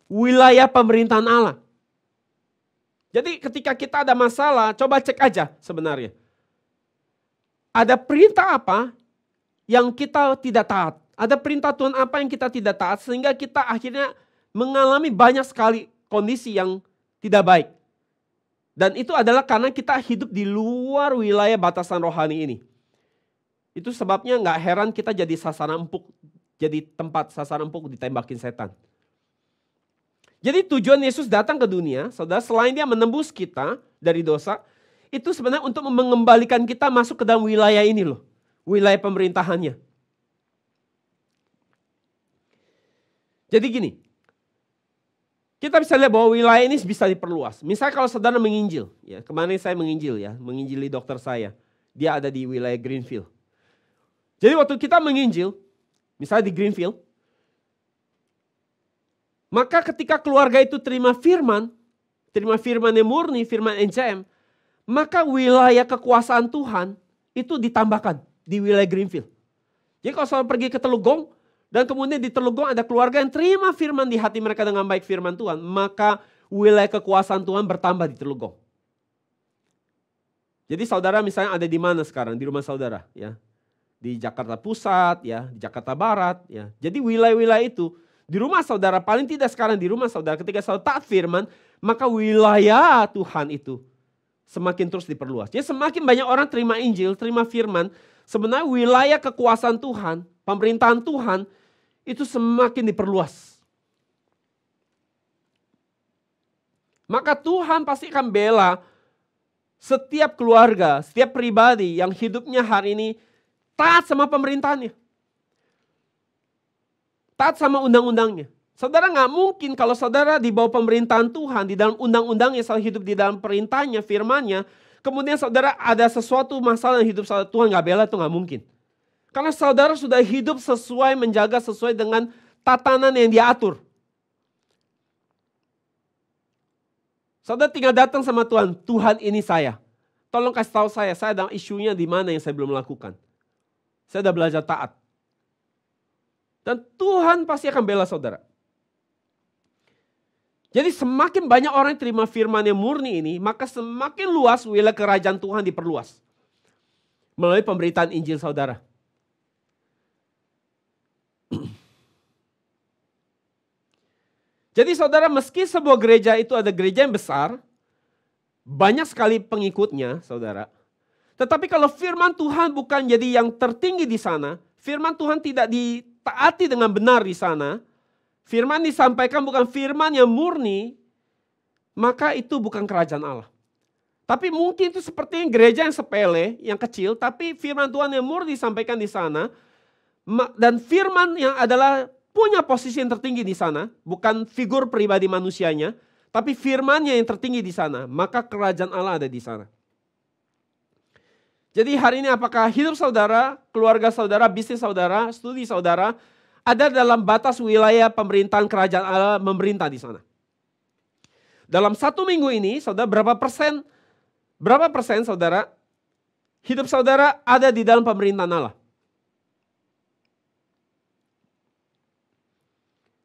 wilayah pemerintahan Allah. Jadi ketika kita ada masalah, coba cek aja sebenarnya. Ada perintah apa yang kita tidak taat? Ada perintah Tuhan apa yang kita tidak taat sehingga kita akhirnya mengalami banyak sekali kondisi yang tidak baik. Dan itu adalah karena kita hidup di luar wilayah batasan rohani ini. Itu sebabnya gak heran kita jadi sasaran empuk, jadi tempat sasaran empuk ditembakin setan. Jadi tujuan Yesus datang ke dunia, saudara, selain dia menembus kita dari dosa, itu sebenarnya untuk mengembalikan kita masuk ke dalam wilayah ini loh. Wilayah pemerintahannya. Jadi gini, kita bisa lihat bahwa wilayah ini bisa diperluas. Misalnya kalau saudara menginjil, ya kemarin saya menginjil ya, menginjili dokter saya. Dia ada di wilayah Greenfield. Jadi waktu kita menginjil, misalnya di Greenfield, maka ketika keluarga itu terima firman yang murni, firman NCM, maka wilayah kekuasaan Tuhan itu ditambahkan di wilayah Greenfield. Jadi kalau saudara pergi ke Telugong, dan kemudian di Telugong ada keluarga yang terima firman di hati mereka dengan baik firman Tuhan, maka wilayah kekuasaan Tuhan bertambah di Telugong. Jadi saudara misalnya ada di mana sekarang? Di rumah saudara, ya. Di Jakarta Pusat, ya, di Jakarta Barat, ya. Jadi wilayah-wilayah itu di rumah saudara, paling tidak sekarang di rumah saudara, ketika saudara taat firman, maka wilayah Tuhan itu semakin terus diperluas. Jadi semakin banyak orang terima Injil, terima firman, sebenarnya wilayah kekuasaan Tuhan, pemerintahan Tuhan itu semakin diperluas. Maka Tuhan pasti akan bela setiap keluarga, setiap pribadi yang hidupnya hari ini taat sama pemerintahannya. Taat sama undang-undangnya. Saudara nggak mungkin kalau saudara di bawah pemerintahan Tuhan, di dalam undang-undangnya, saudara hidup di dalam perintahnya, firmannya, kemudian saudara ada sesuatu masalah di hidup saudara, Tuhan nggak bela, itu nggak mungkin. Karena saudara sudah hidup sesuai, menjaga sesuai dengan tatanan yang diatur. Saudara tinggal datang sama Tuhan, Tuhan ini saya. Tolong kasih tahu saya ada isunya di mana yang saya belum lakukan. Saya sudah belajar taat. Dan Tuhan pasti akan bela saudara. Jadi semakin banyak orang yang terima firman yang murni ini, maka semakin luas wilayah kerajaan Tuhan diperluas. Melalui pemberitaan Injil saudara. Jadi saudara, meski sebuah gereja itu ada gereja yang besar, banyak sekali pengikutnya saudara. Tetapi kalau firman Tuhan bukan jadi yang tertinggi di sana, firman Tuhan tidak ditaati dengan benar di sana, firman disampaikan bukan firman yang murni, maka itu bukan kerajaan Allah. Tapi mungkin itu seperti gereja yang sepele, yang kecil, tapi firman Tuhan yang murni disampaikan di sana, dan firman yang adalah punya posisi yang tertinggi di sana, bukan figur pribadi manusianya, tapi firmannya yang tertinggi di sana, maka kerajaan Allah ada di sana. Jadi hari ini apakah hidup saudara, keluarga saudara, bisnis saudara, studi saudara, ada dalam batas wilayah pemerintahan kerajaan Allah memerintah di sana? Dalam 1 minggu ini, saudara berapa persen saudara, hidup saudara ada di dalam pemerintahan Allah?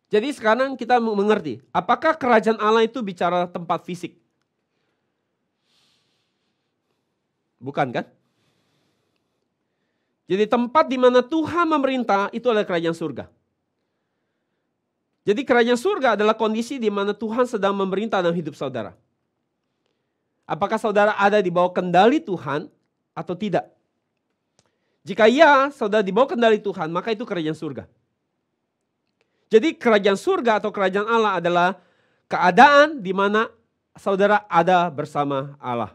Jadi sekarang kita mengerti, apakah kerajaan Allah itu bicara tempat fisik? Bukan kan? Jadi tempat di mana Tuhan memerintah itu adalah kerajaan surga. Jadi kerajaan surga adalah kondisi di mana Tuhan sedang memerintah dalam hidup saudara. Apakah saudara ada di bawah kendali Tuhan atau tidak? Jika ya, saudara di bawah kendali Tuhan, maka itu kerajaan surga. Jadi kerajaan surga atau kerajaan Allah adalah keadaan di mana saudara ada bersama Allah.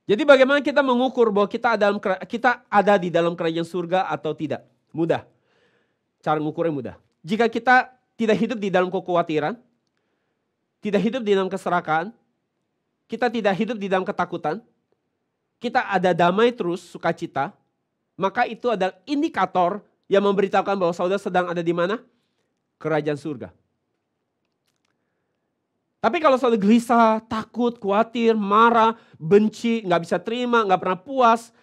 Jadi bagaimana kita mengukur bahwa kita ada di dalam kerajaan surga atau tidak? Mudah. Cara mengukurnya mudah. Jika kita tidak hidup di dalam kekhawatiran, tidak hidup di dalam keserakahan, kita tidak hidup di dalam ketakutan, kita ada damai terus, sukacita, maka itu adalah indikator yang memberitahukan bahwa saudara sedang ada di mana? Kerajaan surga. Tapi kalau saudara gelisah, takut, khawatir, marah, benci, nggak bisa terima, nggak pernah puas,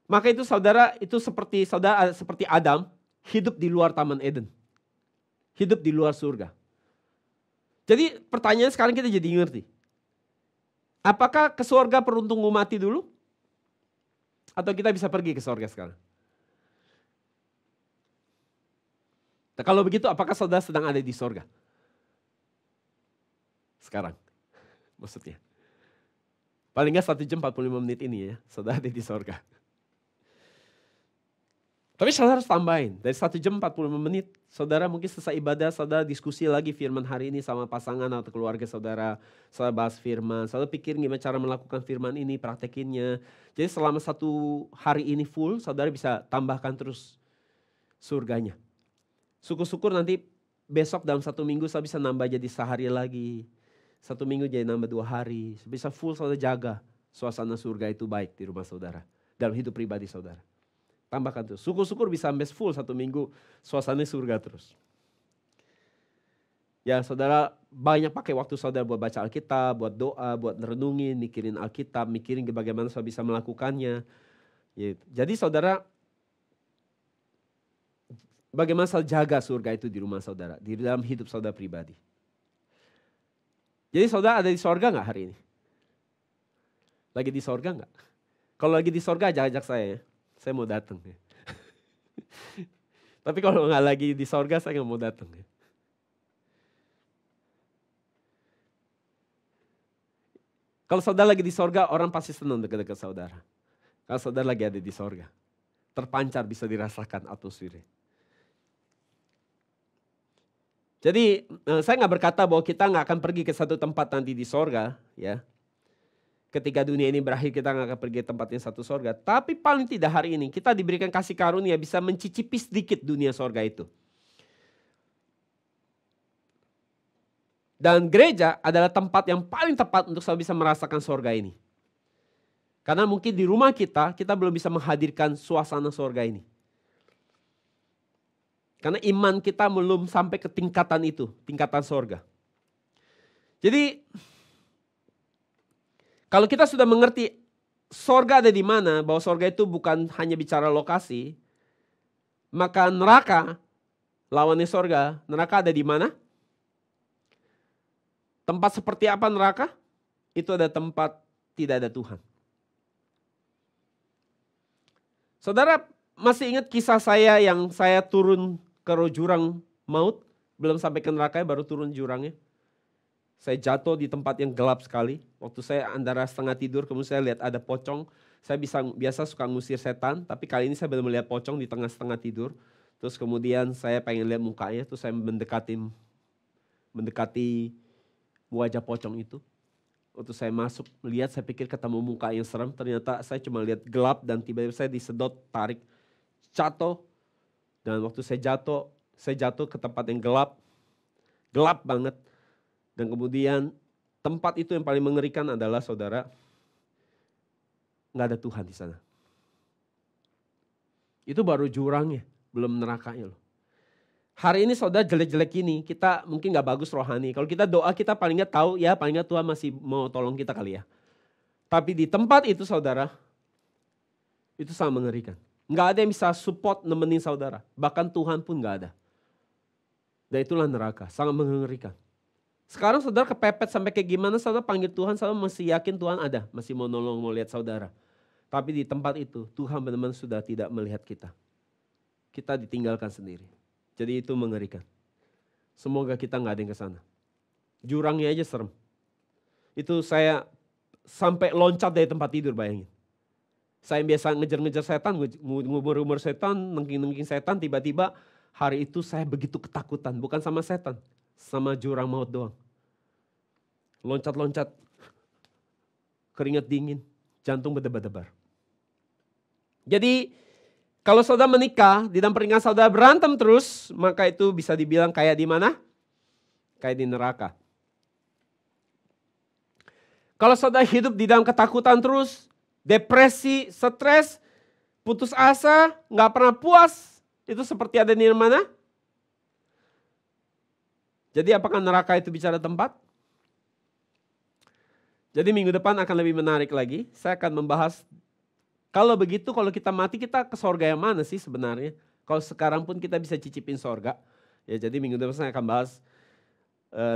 maka itu saudara seperti Adam, hidup di luar Taman Eden. Hidup di luar surga. Jadi pertanyaan sekarang kita jadi ngerti. Apakah ke surga perlu tunggu mati dulu? Atau kita bisa pergi ke surga sekarang? Nah, kalau begitu apakah saudara sedang ada di surga? Sekarang, maksudnya. Paling nggak 1 jam 45 menit ini ya, saudara ada di surga. Tapi saudara harus tambahin, dari 1 jam 45 menit, saudara mungkin selesai ibadah, saudara diskusi lagi firman hari ini sama pasangan atau keluarga saudara bahas firman, saudara pikir gimana cara melakukan firman ini, praktekinnya. Jadi selama 1 hari ini full, saudara bisa tambahkan terus surganya. Syukur-syukur nanti besok dalam 1 minggu saya bisa nambah jadi sehari lagi. 1 minggu jadi nambah 2 hari. Bisa full saudara jaga suasana surga itu baik di rumah saudara. Dalam hidup pribadi saudara. Tambahkan terus. Syukur-syukur bisa sampai full 1 minggu suasana surga terus. Ya saudara banyak pakai waktu saudara buat baca Alkitab, buat doa, buat renungin, mikirin Alkitab, mikirin bagaimana saudara bisa melakukannya. Jadi saudara, bagaimana saudara jaga surga itu di rumah saudara, di dalam hidup saudara pribadi. Jadi saudara ada di sorga gak hari ini? Lagi di sorga gak? Kalau lagi di sorga ajak saya ya. Saya mau datang ya. Tapi kalau gak lagi di sorga saya gak mau datang ya. Kalau saudara lagi di sorga, orang pasti senang dekat-dekat saudara. Kalau saudara lagi ada di sorga, terpancar bisa dirasakan atmosfernya. Jadi saya nggak berkata bahwa kita nggak akan pergi ke satu tempat nanti di sorga, ya. Ketika dunia ini berakhir kita nggak akan pergi ke tempat yang satu sorga. Tapi paling tidak hari ini kita diberikan kasih karunia bisa mencicipi sedikit dunia sorga itu. Dan gereja adalah tempat yang paling tepat untuk bisa merasakan sorga ini. Karena mungkin di rumah kita belum bisa menghadirkan suasana sorga ini. Karena iman kita belum sampai ke tingkatan itu, tingkatan sorga. Jadi kalau kita sudah mengerti sorga ada di mana, bahwa sorga itu bukan hanya bicara lokasi, maka neraka, lawannya sorga, neraka ada di mana? Tempat seperti apa neraka? Itu ada tempat tidak ada Tuhan. Saudara masih ingat kisah saya yang saya turun ke jurang maut? Belum sampai ke neraka baru turun jurangnya. Saya jatuh di tempat yang gelap sekali. Waktu saya antara setengah tidur kemudian saya lihat ada pocong. Saya biasa suka ngusir setan. Tapi kali ini saya benar melihat pocong di tengah-setengah tidur. Terus kemudian saya pengen lihat mukanya. Terus saya mendekati wajah pocong itu. Waktu saya masuk melihat saya pikir ketemu muka yang serem. Ternyata saya cuma lihat gelap dan tiba-tiba saya disedot, tarik, jatuh. Dan waktu saya jatuh ke tempat yang gelap. Gelap banget. Dan kemudian tempat itu yang paling mengerikan adalah saudara, nggak ada Tuhan di sana. Itu baru jurangnya, belum nerakanya loh. Hari ini saudara jelek-jelek ini, kita mungkin gak bagus rohani. Kalau kita doa kita paling gak tahu, ya paling gak Tuhan masih mau tolong kita kali ya. Tapi di tempat itu saudara, itu sangat mengerikan. Gak ada yang bisa support nemenin saudara. Bahkan Tuhan pun gak ada. Dan itulah neraka, sangat mengerikan. Sekarang saudara kepepet sampai kayak gimana saudara panggil Tuhan, saudara masih yakin Tuhan ada. Masih mau nolong, mau lihat saudara. Tapi di tempat itu Tuhan benar-benar sudah tidak melihat kita. Kita ditinggalkan sendiri. Jadi itu mengerikan. Semoga kita nggak ada yang ke sana. Jurangnya aja serem. Itu saya sampai loncat dari tempat tidur bayangin. Saya biasa ngejar-ngejar setan, ngubur-ngubur setan, nengking-nengking setan. Tiba-tiba hari itu saya begitu ketakutan. Bukan sama setan, sama jurang maut doang. Loncat-loncat, keringat dingin, jantung berdebar-debar. Jadi kalau saudara menikah, di dalam pernikahan saudara berantem terus, maka itu bisa dibilang kayak di mana? Kayak di neraka. Kalau saudara hidup di dalam ketakutan terus, depresi, stres, putus asa, gak pernah puas, itu seperti ada di mana? Jadi apakah neraka itu bicara tempat? Jadi minggu depan akan lebih menarik lagi, saya akan membahas. Kalau begitu, kalau kita mati kita ke sorga yang mana sih sebenarnya? Kalau sekarang pun kita bisa cicipin sorga. Ya, jadi minggu depan saya akan bahas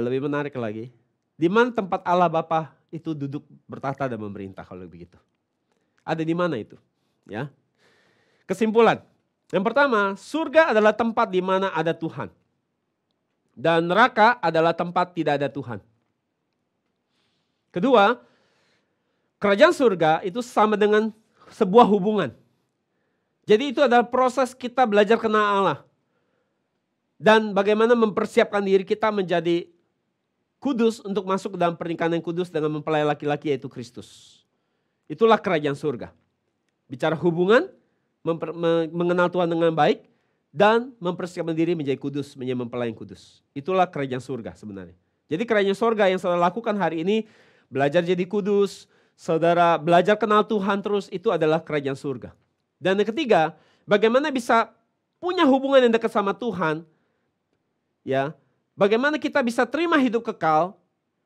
lebih menarik lagi. Di mana tempat Allah Bapa itu duduk bertahta dan memerintah kalau begitu. Ada di mana itu? Ya. Kesimpulan. Yang pertama, surga adalah tempat di mana ada Tuhan. Dan neraka adalah tempat tidak ada Tuhan. Kedua, kerajaan surga itu sama dengan sebuah hubungan. Jadi itu adalah proses kita belajar kenal Allah. Dan bagaimana mempersiapkan diri kita menjadi kudus untuk masuk ke dalam pernikahan yang kudus dengan mempelai laki-laki yaitu Kristus. Itulah kerajaan surga. Bicara hubungan, mengenal Tuhan dengan baik, dan mempersiapkan diri menjadi kudus, menjadi mempelai yang kudus. Itulah kerajaan surga sebenarnya. Jadi kerajaan surga yang saudara lakukan hari ini, belajar jadi kudus, saudara belajar kenal Tuhan terus, itu adalah kerajaan surga. Dan yang ketiga, bagaimana bisa punya hubungan yang dekat sama Tuhan, ya, bagaimana kita bisa terima hidup kekal,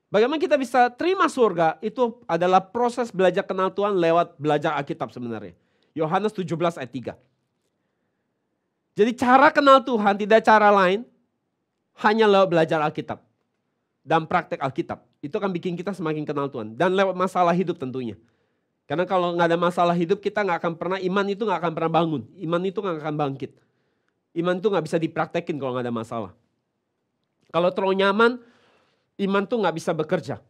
bagaimana kita bisa terima surga, itu adalah proses belajar kenal Tuhan lewat belajar Alkitab sebenarnya. Yohanes 17 ayat 3. Jadi cara kenal Tuhan tidak cara lain, hanya lewat belajar Alkitab dan praktek Alkitab. Itu akan bikin kita semakin kenal Tuhan. Dan lewat masalah hidup tentunya. Karena kalau nggak ada masalah hidup kita nggak akan pernah, iman itu nggak akan pernah bangun. Iman itu nggak akan bangkit. Iman itu nggak bisa dipraktekin kalau nggak ada masalah. Kalau terlalu nyaman, iman itu nggak bisa bekerja.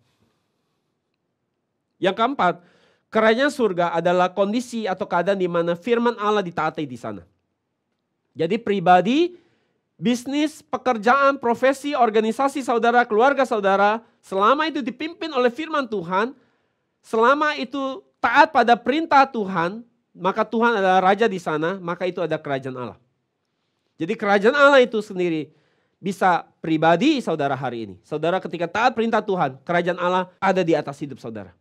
Yang keempat, kerajaan surga adalah kondisi atau keadaan di mana firman Allah ditaati di sana. Jadi pribadi, bisnis, pekerjaan, profesi, organisasi saudara, keluarga saudara, selama itu dipimpin oleh firman Tuhan, selama itu taat pada perintah Tuhan, maka Tuhan adalah raja di sana, maka itu ada kerajaan Allah. Jadi kerajaan Allah itu sendiri bisa pribadi saudara hari ini. Saudara ketika taat perintah Tuhan, kerajaan Allah ada di atas hidup saudara.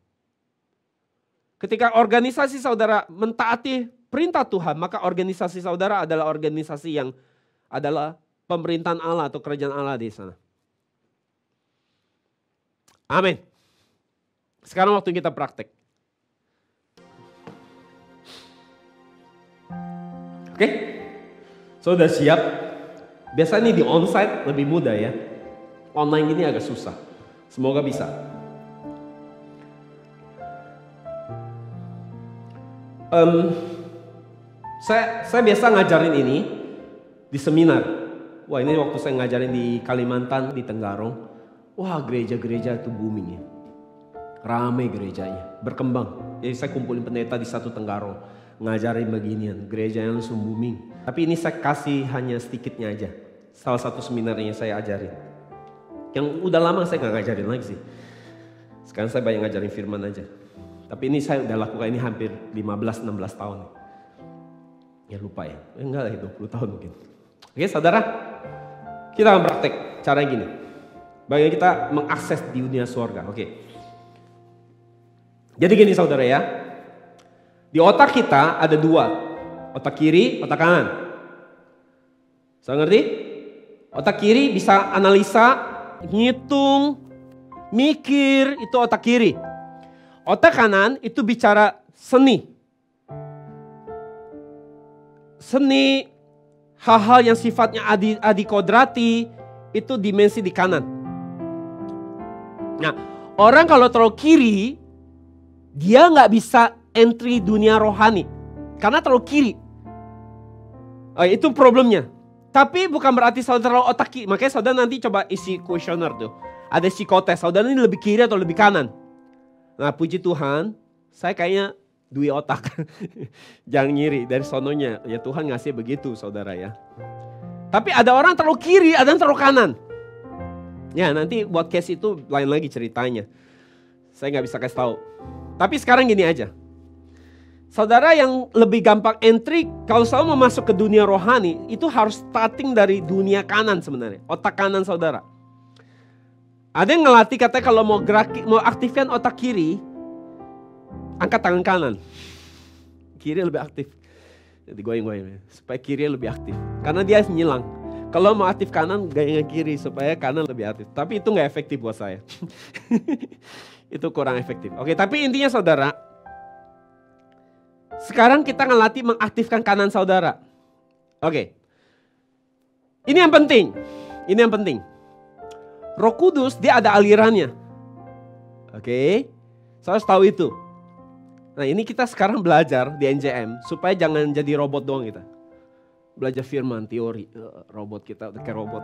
Ketika organisasi saudara mentaati perintah Tuhan, maka organisasi saudara adalah organisasi yang adalah pemerintahan Allah atau kerajaan Allah di sana. Amin. Sekarang waktu kita praktek. Oke? Sudah siap? Biasanya di onsite lebih mudah ya. Online ini agak susah. Semoga bisa. Saya biasa ngajarin ini di seminar. Wah, ini waktu saya ngajarin di Kalimantan, di Tenggarong. Wah, gereja-gereja itu booming ya. Ramai gerejanya, berkembang. Jadi saya kumpulin pendeta di satu Tenggarong, ngajarin beginian, gereja yang langsung booming. Tapi ini saya kasih hanya sedikitnya aja. Salah satu seminarnya saya ajarin. Yang udah lama saya gak ngajarin lagi sih. Sekarang saya banyak ngajarin firman aja. Tapi ini saya udah lakukan ini hampir 15-16 tahun. Ya lupa ya, enggak lah 20 tahun mungkin. Oke saudara, kita akan praktek cara gini. Bagaimana kita mengakses di dunia surga. Oke. Jadi gini saudara ya. Di otak kita ada dua. Otak kiri, otak kanan. Saudara ngerti? Otak kiri bisa analisa, ngitung, mikir, itu otak kiri. Otak kanan itu bicara seni. Seni, hal-hal yang sifatnya adikodrati, itu dimensi di kanan. Nah, orang kalau terlalu kiri, dia nggak bisa entry dunia rohani. Karena terlalu kiri. Itu problemnya. Tapi bukan berarti saudara terlalu otak kiri. Makanya saudara nanti coba isi kuesioner tuh. Ada psikotes, saudara ini lebih kiri atau lebih kanan. Nah puji Tuhan, saya kayaknya dua otak. Jangan ngiri dari sononya. Ya Tuhan ngasih begitu saudara ya. Tapi ada orang terlalu kiri, ada yang terlalu kanan. Ya nanti buat case itu lain lagi ceritanya. Saya gak bisa kasih tahu. Tapi sekarang gini aja. Saudara yang lebih gampang entry, kalau saudara mau masuk ke dunia rohani, itu harus starting dari dunia kanan sebenarnya. Otak kanan saudara. Ada yang ngelatih katanya kalau mau aktifkan otak kiri, angkat tangan kanan. Kiri lebih aktif. Jadi goyang-goyang supaya kiri lebih aktif. Karena dia nyilang. Kalau mau aktif kanan, goyang kiri supaya kanan lebih aktif. Tapi itu gak efektif buat saya. Itu kurang efektif. Oke, tapi intinya saudara, sekarang kita ngelatih mengaktifkan kanan saudara. Oke. Ini yang penting. Ini yang penting. Roh Kudus dia ada alirannya. Oke. Saya harus tahu itu. Nah ini kita sekarang belajar di NJM. Supaya jangan jadi robot doang kita. Belajar firman, teori. Robot kita udah kayak robot.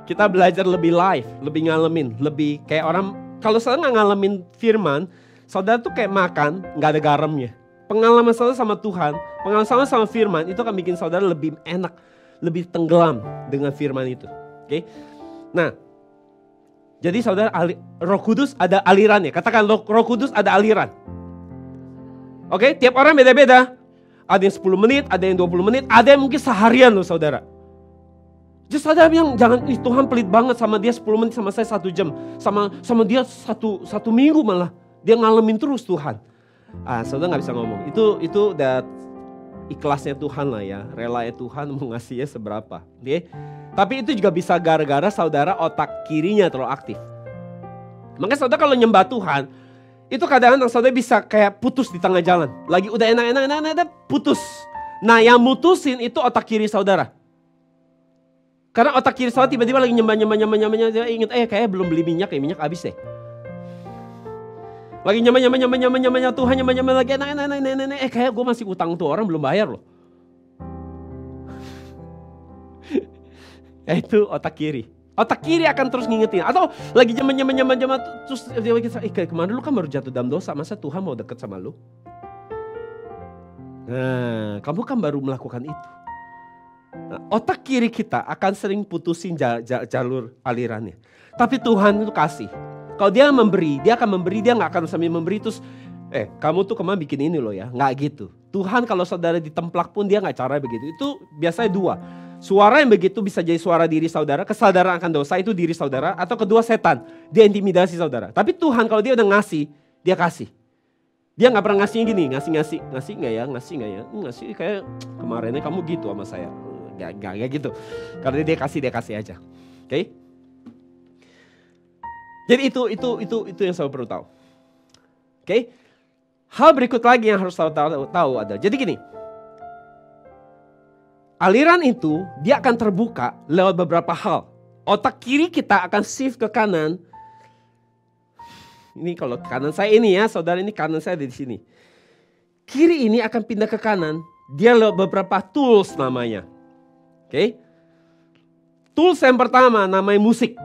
Kita belajar lebih live. Lebih ngalamin. Lebih kayak orang. Kalau saya gak ngalamin firman. Saudara tuh kayak makan gak ada garamnya. Pengalaman saudara sama Tuhan. Pengalaman sama firman. Itu akan bikin saudara lebih enak. Lebih tenggelam dengan firman itu. Oke. Nah, jadi saudara Roh Kudus ada alirannya. Katakan Roh Kudus ada aliran. Oke, tiap orang beda-beda. Ada yang 10 menit, ada yang 20 menit, ada yang mungkin seharian loh saudara. Jadi saudara bilang jangan, Tuhan pelit banget sama dia 10 menit, sama saya 1 jam. Sama dia satu minggu malah. Dia ngalamin terus Tuhan. Saudara gak bisa ngomong. Itu udah ikhlasnya Tuhan lah ya. Relanya Tuhan mau ngasihnya seberapa. Oke. Tapi itu juga bisa gara-gara saudara otak kirinya terlalu aktif. Makanya saudara kalau nyembah Tuhan, itu kadang-kadang saudara bisa kayak putus di tengah jalan. Lagi udah enak-enak putus. Nah yang mutusin itu otak kiri saudara. Karena otak kiri saudara tiba-tiba lagi nyembah, ingat kayaknya belum beli minyak habis deh. Lagi nyembah Tuhan, nyembah lagi enak, kayak gue masih utang tuh orang belum bayar loh. Itu otak kiri. Otak kiri akan terus ngingetin. Atau lagi zaman terus dia kayak kemarin lu kan baru jatuh dalam dosa, masa Tuhan mau deket sama lu? Nah, kamu kan baru melakukan itu. Nah, otak kiri kita akan sering putusin jalur alirannya. Tapi Tuhan itu kasih. Kalau dia memberi, dia akan memberi, dia gak akan sambil memberi terus kamu tuh kemarin bikin ini loh ya. Gak gitu. Tuhan kalau saudara ditemplak pun dia gak cara begitu. Itu biasanya dua. Suara yang begitu bisa jadi suara diri saudara, kesadaran akan dosa itu diri saudara, atau kedua setan, dia intimidasi saudara. Tapi Tuhan kalau dia udah ngasih, dia kasih. Dia gak pernah ngasihnya gini, ngasih gak ya, ngasih kayak kemarinnya kamu gitu sama saya. Gak gitu. Karena dia kasih aja. Oke? Jadi itu yang saya perlu tahu. Oke? Hal berikut lagi yang harus tahu ada. Jadi gini. Aliran itu dia akan terbuka lewat beberapa hal. Otak kiri kita akan shift ke kanan. Ini kalau kanan saya ini ya, saudara, ini kanan saya ada di sini. Kiri ini akan pindah ke kanan. Dia lewat beberapa tools namanya. Oke? Tools yang pertama namanya musik.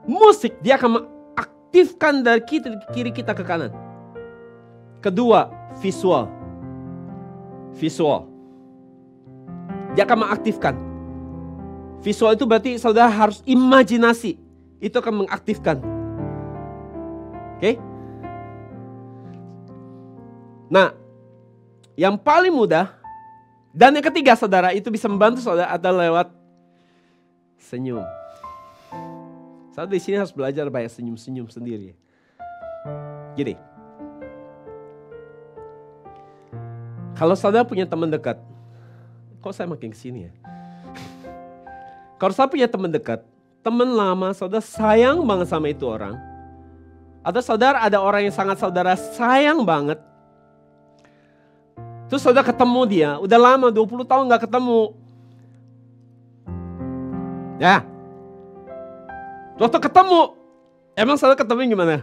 Musik dia akan mengaktifkan dari kiri kita ke kanan. Kedua, visual. Dia akan mengaktifkan. Visual itu berarti saudara harus imajinasi. Itu akan mengaktifkan. Oke? Nah, yang paling mudah dan yang ketiga saudara itu bisa membantu saudara adalah lewat senyum. Saudara di sini harus belajar banyak senyum-senyum sendiri. Jadi, kalau saudara punya teman dekat, kok saya makin kesini ya? Kalau saya punya teman dekat, teman lama, saudara sayang banget sama itu orang. Atau saudara ada orang yang sangat saudara sayang banget. Terus saudara ketemu dia, udah lama 20 tahun gak ketemu. Ya. Waktu ketemu, emang saudara ketemu gimana?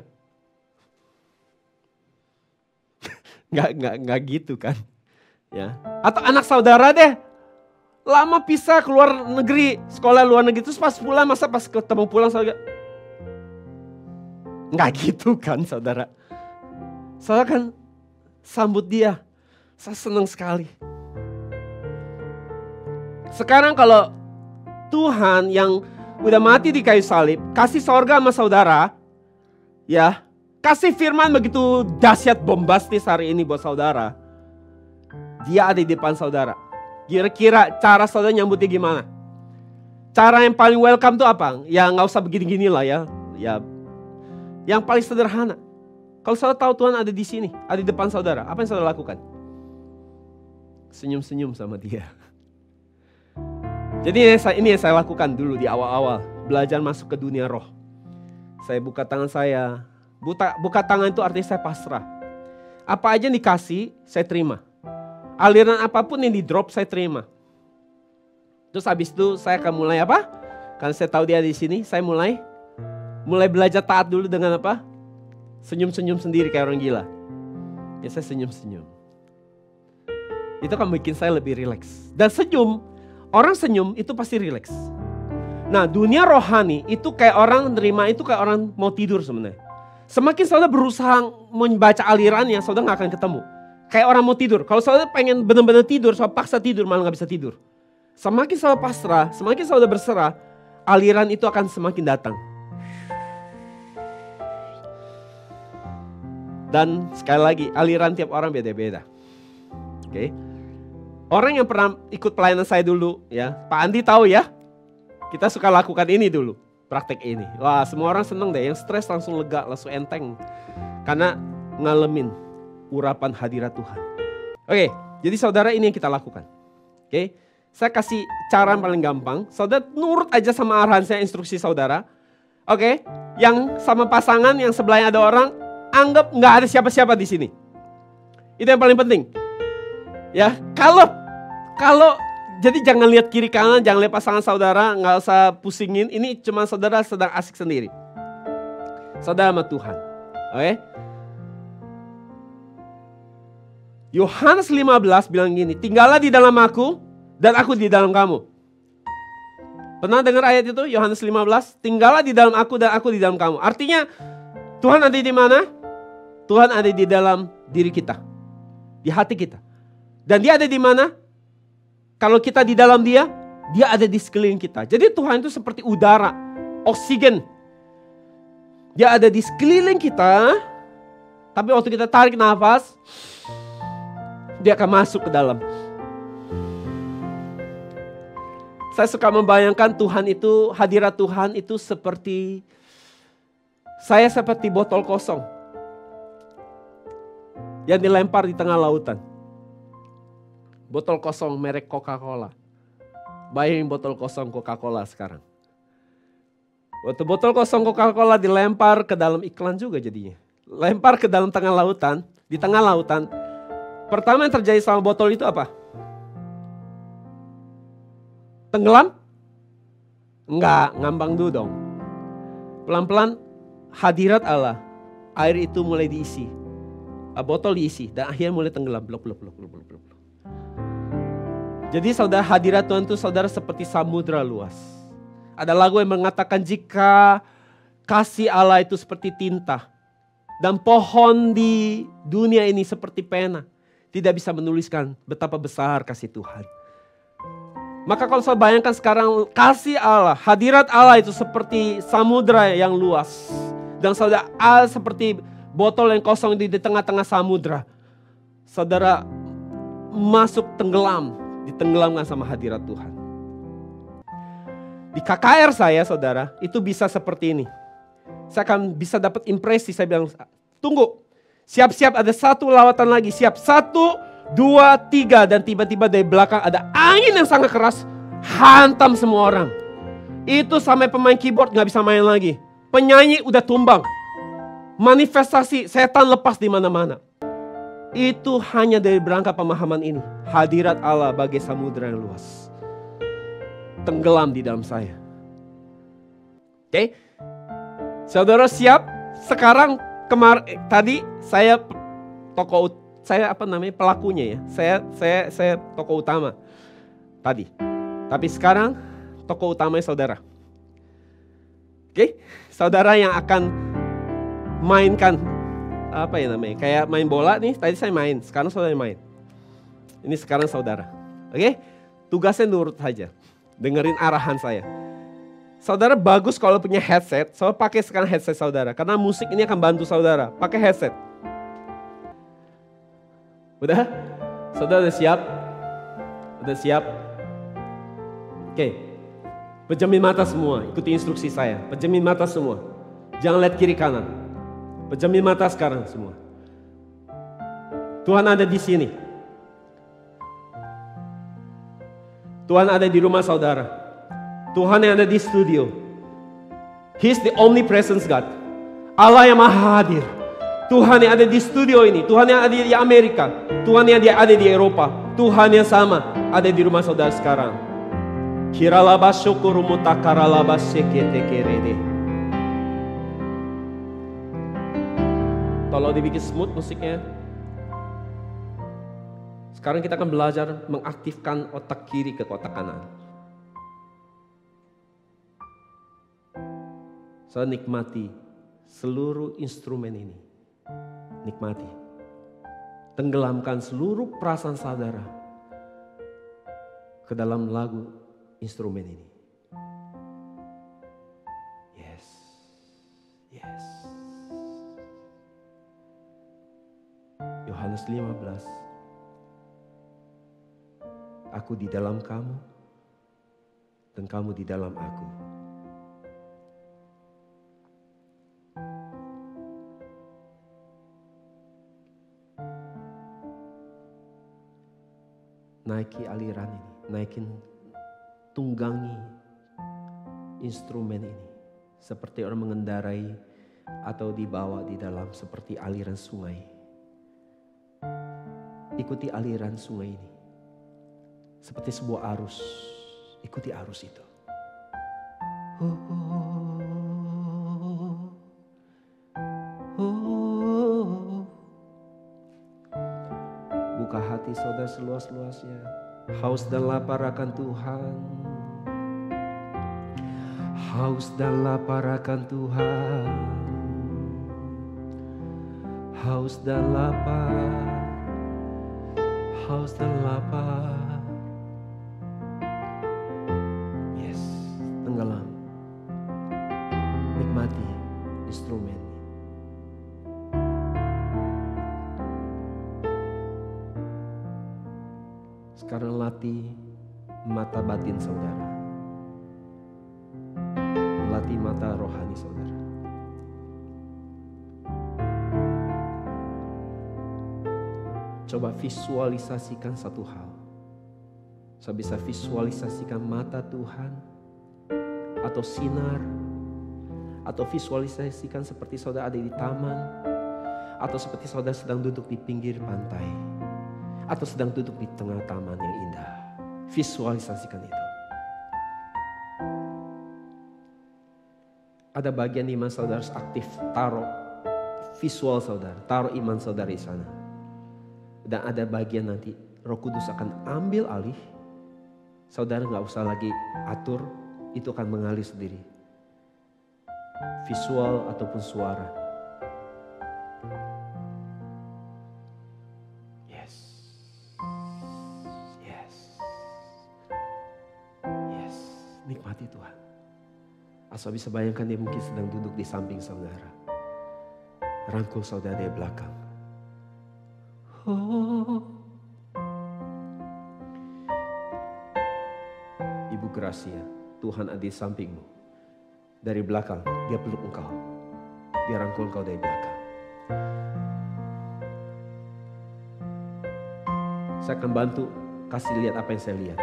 Gak gitu kan? Ya. Atau anak saudara deh, lama pisah keluar negeri, sekolah luar negeri, terus pas pulang, masa pas ketemu pulang saudara nggak gitu kan saudara. Saudara kan sambut dia, saya senang sekali. Sekarang kalau Tuhan yang udah mati di kayu salib, kasih sorga sama saudara, ya, kasih firman begitu dahsyat bombastis hari ini buat saudara. Dia ada di depan saudara. Kira-kira cara saudara nyambutnya gimana? Cara yang paling welcome tuh apa? Ya gak usah begini-gini lah ya. Yang paling sederhana. Kalau saudara tahu Tuhan ada di sini, ada di depan saudara, apa yang saudara lakukan? Senyum-senyum sama dia. Jadi ini yang saya lakukan dulu di awal-awal. Belajar masuk ke dunia roh. Saya buka tangan saya. Buka tangan itu artinya saya pasrah. Apa aja yang dikasih, saya terima. Aliran apapun yang di drop saya terima. Terus habis itu saya akan mulai apa? Karena saya tahu dia di sini, saya mulai belajar taat dulu dengan apa? Senyum-senyum sendiri kayak orang gila. Ya saya senyum-senyum. Itu akan bikin saya lebih rileks. Dan senyum, orang senyum itu pasti rileks. Nah, dunia rohani itu kayak orang nerima itu kayak orang mau tidur sebenarnya. Semakin saudara berusaha membaca alirannya, saudara gak akan ketemu. Kayak orang mau tidur. Kalau saudara pengen benar-benar tidur, saudara paksa tidur malah gak bisa tidur. Semakin saudara pasrah, semakin saudara berserah, aliran itu akan semakin datang. Dan sekali lagi, aliran tiap orang beda-beda. Oke. Orang yang pernah ikut pelayanan saya dulu, ya, Pak Andi tahu ya, kita suka lakukan ini dulu, praktek ini. Wah, semua orang seneng deh, yang stres langsung lega, langsung enteng. Karena ngalamin urapan hadirat Tuhan. Oke, jadi saudara ini yang kita lakukan. Oke, saya kasih cara yang paling gampang. Saudara nurut aja sama arahan saya, instruksi saudara. Oke, yang sama pasangan, yang sebelahnya ada orang, anggap nggak ada siapa-siapa di sini. Itu yang paling penting. Ya, kalau jadi jangan lihat kiri kanan, jangan lihat pasangan saudara, nggak usah pusingin. Ini cuma saudara sedang asik sendiri. Saudara sama Tuhan. Oke? Yohanes 15 bilang gini, tinggallah di dalam aku dan aku di dalam kamu. Pernah dengar ayat itu? Yohanes 15. Tinggallah di dalam aku dan aku di dalam kamu. Artinya Tuhan ada di mana? Tuhan ada di dalam diri kita. Di hati kita. Dan dia ada di mana? Kalau kita di dalam dia ada di sekeliling kita. Jadi Tuhan itu seperti udara, oksigen. Dia ada di sekeliling kita. Tapi waktu kita tarik nafas, dia akan masuk ke dalam. Saya suka membayangkan Tuhan itu, hadirat Tuhan itu seperti, saya seperti botol kosong yang dilempar di tengah lautan. Botol kosong merek Coca-Cola. Bayangin botol kosong Coca-Cola sekarang. Waktu botol kosong Coca-Cola dilempar ke dalam, iklan juga jadinya. Lempar ke dalam tengah lautan, di tengah lautan. Pertama yang terjadi sama botol itu apa? Tenggelam? Enggak, ngambang dulu dong. Pelan-pelan hadirat Allah, air itu mulai diisi. Botol diisi dan akhirnya mulai tenggelam. Blok. Jadi saudara, hadirat Tuhan itu saudara seperti samudra luas. Ada lagu yang mengatakan jika kasih Allah itu seperti tinta. Dan pohon di dunia ini seperti pena. Tidak bisa menuliskan betapa besar kasih Tuhan. Maka kalau saya bayangkan sekarang kasih Allah, hadirat Allah itu seperti samudra yang luas. Dan saudara seperti botol yang kosong di tengah-tengah samudra. Saudara masuk tenggelam, ditenggelamkan sama hadirat Tuhan. Di KKR saya saudara, itu bisa seperti ini. Saya akan bisa dapat impresi, saya bilang tunggu. Siap-siap ada satu lawatan lagi, siap 1, 2, 3 dan tiba-tiba dari belakang ada angin yang sangat keras hantam semua orang. Itu sampai pemain keyboard gak bisa main lagi. Penyanyi udah tumbang. Manifestasi setan lepas di mana-mana. Itu hanya dari berangkat pemahaman ini. Hadirat Allah bagai samudera yang luas. Tenggelam di dalam saya. Oke? Saudara siap? Sekarang tadi saya pelakunya ya. Saya tokoh utama tadi. Tapi sekarang tokoh utamanya saudara. Oke? Saudara yang akan mainkan apa ya namanya? Kayak main bola nih, tadi saya main, sekarang saudara yang main. Ini sekarang saudara. Oke? Tugasnya nurut saja. Dengerin arahan saya. Saudara bagus kalau punya headset, saya pakai sekarang headset saudara. Karena musik ini akan bantu saudara. Pakai headset. Udah? Saudara udah siap? Udah siap? Oke. Pejamin mata semua, ikuti instruksi saya. Pejamin mata semua. Jangan lihat kiri kanan. Pejamin mata sekarang semua. Tuhan ada di sini. Tuhan ada di rumah saudara. Tuhan yang ada di studio. He's the omnipresence God. Allah yang maha hadir. Tuhan yang ada di studio ini. Tuhan yang ada di Amerika. Tuhan yang ada di Eropa. Tuhan yang sama ada di rumah saudara sekarang. Tolong dibikin smooth musiknya. Sekarang kita akan belajar mengaktifkan otak kiri ke otak kanan. Saya nikmati seluruh instrumen ini. Nikmati. Tenggelamkan seluruh perasaan saudara ke dalam lagu instrumen ini. Yes. Yes. Yohanes 15. Aku di dalam kamu dan kamu di dalam aku. Naiki aliran ini, naikin, tunggangi instrumen ini. Seperti orang mengendarai atau dibawa di dalam seperti aliran sungai. Ikuti aliran sungai ini. Seperti sebuah arus, ikuti arus itu. Buka hati saudara seluas-luasnya. Haus dan lapar akan Tuhan. Haus dan lapar akan Tuhan. Haus dan lapar. Haus dan lapar. Yes, tenggelam. Nikmati instrumen. Sekarang latih mata batin saudara. Latih mata rohani saudara. Coba visualisasikan satu hal. Saya bisa visualisasikan mata Tuhan atau sinar, atau visualisasikan seperti saudara ada di taman, atau seperti saudara sedang duduk di pinggir pantai, atau sedang duduk di tengah taman yang indah. Visualisasikan itu. Ada bagian di mana saudara harus aktif, taruh visual saudara, taruh iman saudara di sana. Dan ada bagian nanti Roh Kudus akan ambil alih. Saudara gak usah lagi atur, itu akan mengalir sendiri. Visual ataupun suara. Yes. Yes. Yes. Nikmati Tuhan. Asal bisa bayangkan dia mungkin sedang duduk di samping saudara. Rangkul saudara dari belakang. Oh. Ibu Gracia, Tuhan ada di sampingmu. Dari belakang, dia peluk engkau. Dia rangkul engkau dari belakang. Saya akan bantu kasih lihat apa yang saya lihat.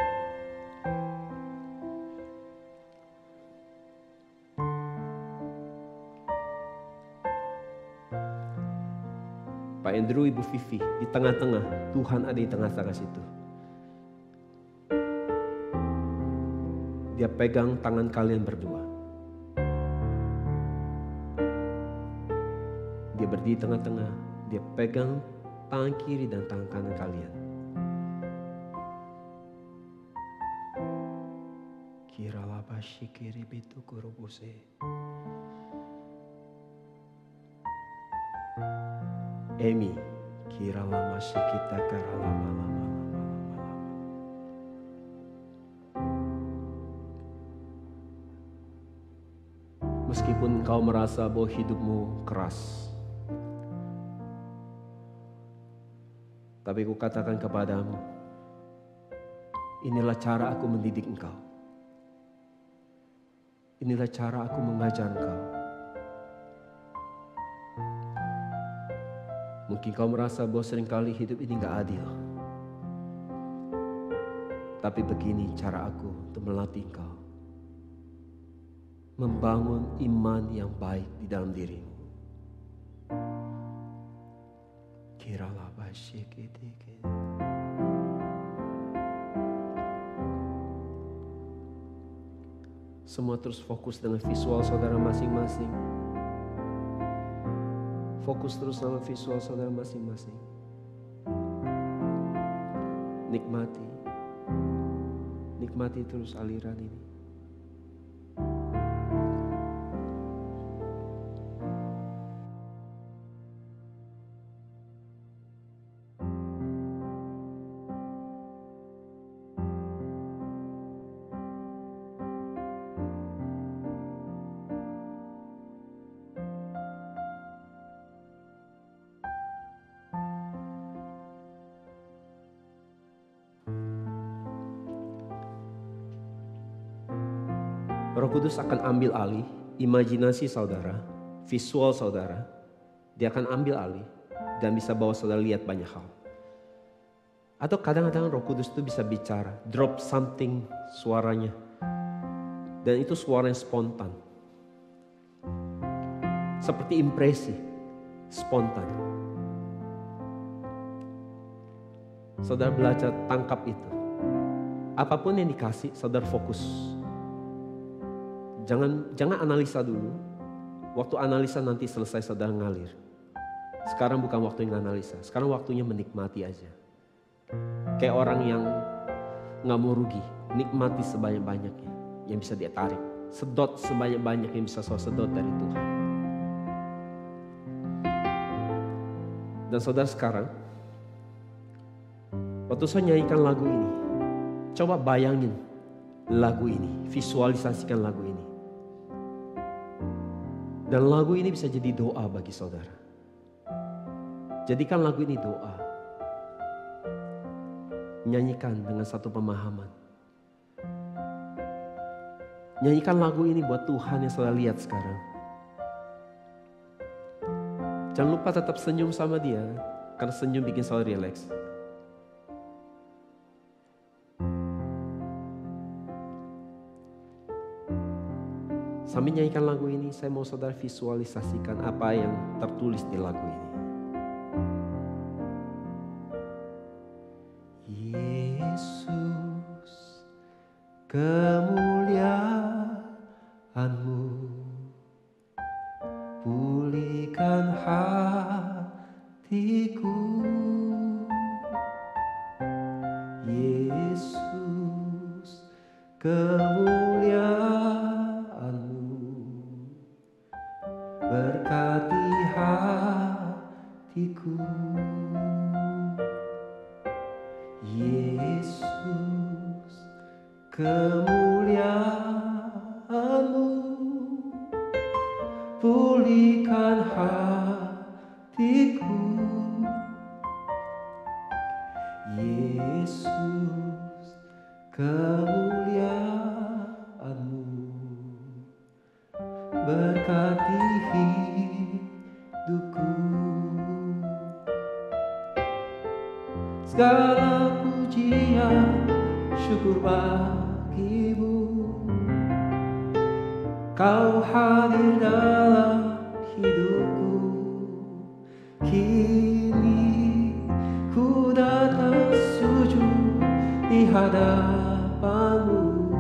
Pak Andrew, Ibu Vivi, di tengah-tengah, Tuhan ada di tengah-tengah situ. Dia pegang tangan kalian berdua. Dia berdiri tengah-tengah, dia pegang tangan kiri dan tangan kanan kalian. Kiralaba shikiri bitu kurubuse. Emi, kiralama shikita karalama lama. Meskipun engkau merasa bahwa hidupmu keras, tapi ku katakan kepadamu, inilah cara aku mendidik engkau. Inilah cara aku mengajar engkau. Mungkin kau merasa bahwa seringkali hidup ini gak adil. Tapi begini cara aku untuk melatih engkau. Membangun iman yang baik di dalam dirimu. Kiralah basyik. Semua terus fokus dengan visual saudara masing-masing. Fokus terus sama visual saudara masing-masing. Nikmati. Nikmati terus aliran ini. Roh Kudus akan ambil alih imajinasi saudara, visual saudara. Dia akan ambil alih dan bisa bawa saudara lihat banyak hal. Atau kadang-kadang Roh Kudus itu bisa bicara, drop something suaranya. Dan itu suara yang spontan. Seperti impresi, spontan. Saudara belajar tangkap itu. Apapun yang dikasih, saudara fokus. Jangan analisa dulu. Waktu analisa nanti selesai saudara ngalir. Sekarang bukan waktu yang analisa. Sekarang waktunya menikmati aja. Kayak orang yang gak mau rugi. Nikmati sebanyak-banyaknya yang bisa dia tarik. sedot sebanyak-banyak yang bisa saudara sedot dari Tuhan. Dan saudara sekarang, waktu saya nyanyikan lagu ini, coba bayangin lagu ini, visualisasikan lagu ini. Dan lagu ini bisa jadi doa bagi saudara. Jadikan lagu ini doa. Nyanyikan dengan satu pemahaman. Nyanyikan lagu ini buat Tuhan yang saudara lihat sekarang. Jangan lupa tetap senyum sama dia, karena senyum bikin saudara rileks. Sambil nyanyikan lagu ini, saya mau saudara visualisasikan apa yang tertulis di lagu ini. Yesus, kemuliaan-Mu pulihkan hatiku. Yesus, kemuliaan-Mu berkati hatiku. Yesus, kemuliaan-Mu pulihkan hatiku. Yesus, kemuliaan-Mu berkati hidupku. Segala pujian syukur bagi-Mu, Kau hadir dalam hidupku. Kini ku datang sujud di hadapan-Mu,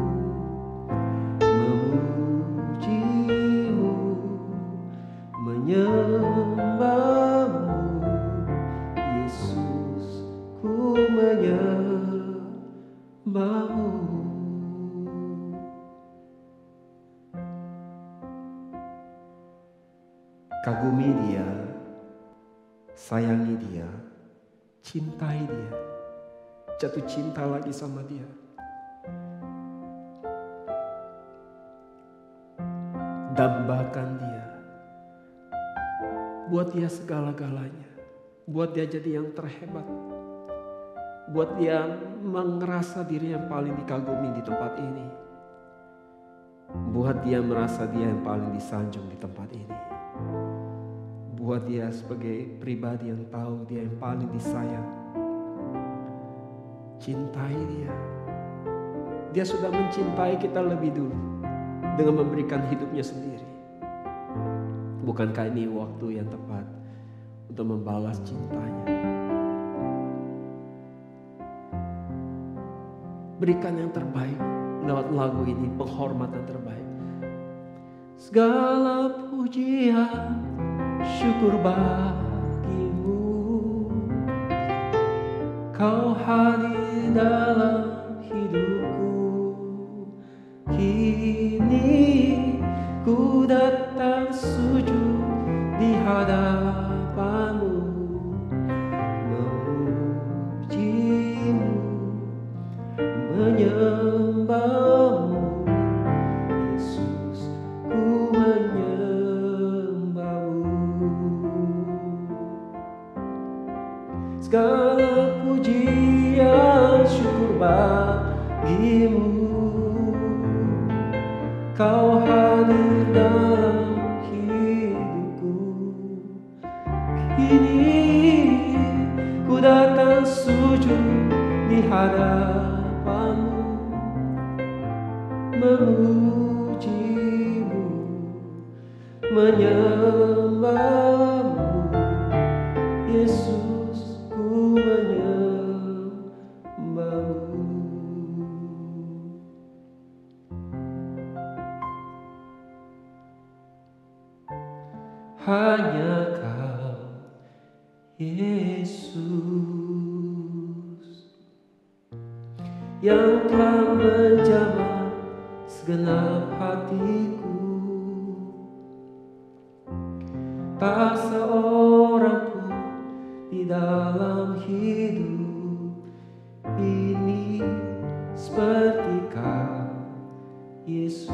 memuji-Mu, menyembah-Mu. Yesus, ku menyembah-Mu. Kagumi Dia, sayangi Dia, cintai Dia, jatuh cinta lagi sama Dia. Dambakan Dia, buat Dia segala-galanya, buat Dia jadi yang terhebat, buat Dia merasa diri yang paling dikagumi di tempat ini, buat Dia merasa Dia yang paling disanjung di tempat ini. Buat Dia sebagai pribadi yang tahu Dia yang paling disayang. Cintai Dia. Dia sudah mencintai kita lebih dulu dengan memberikan hidupnya sendiri. Bukankah ini waktu yang tepat untuk membalas cintanya? Berikan yang terbaik lewat lagu ini, penghormatan terbaik. Segala pujian syukur bagi-Mu, Kau hadir dalam hidupku. Kini ku datang sujud di hadapan-Mu, memuji-Mu, menyembah-Mu. Yesus, ku segala pujian syukur bagi-Mu, Kau hadir dalam hidupku. Kini ku datang sujud di hadapan-Mu, memuji-Mu, menyembah-Mu. Yesus, ku menyembah-Mu. Hanya Kau, Yesus, yang telah menjamah segenap hatiku. Tak seorang pun di dalam hidup ini seperti Kau, Yesus.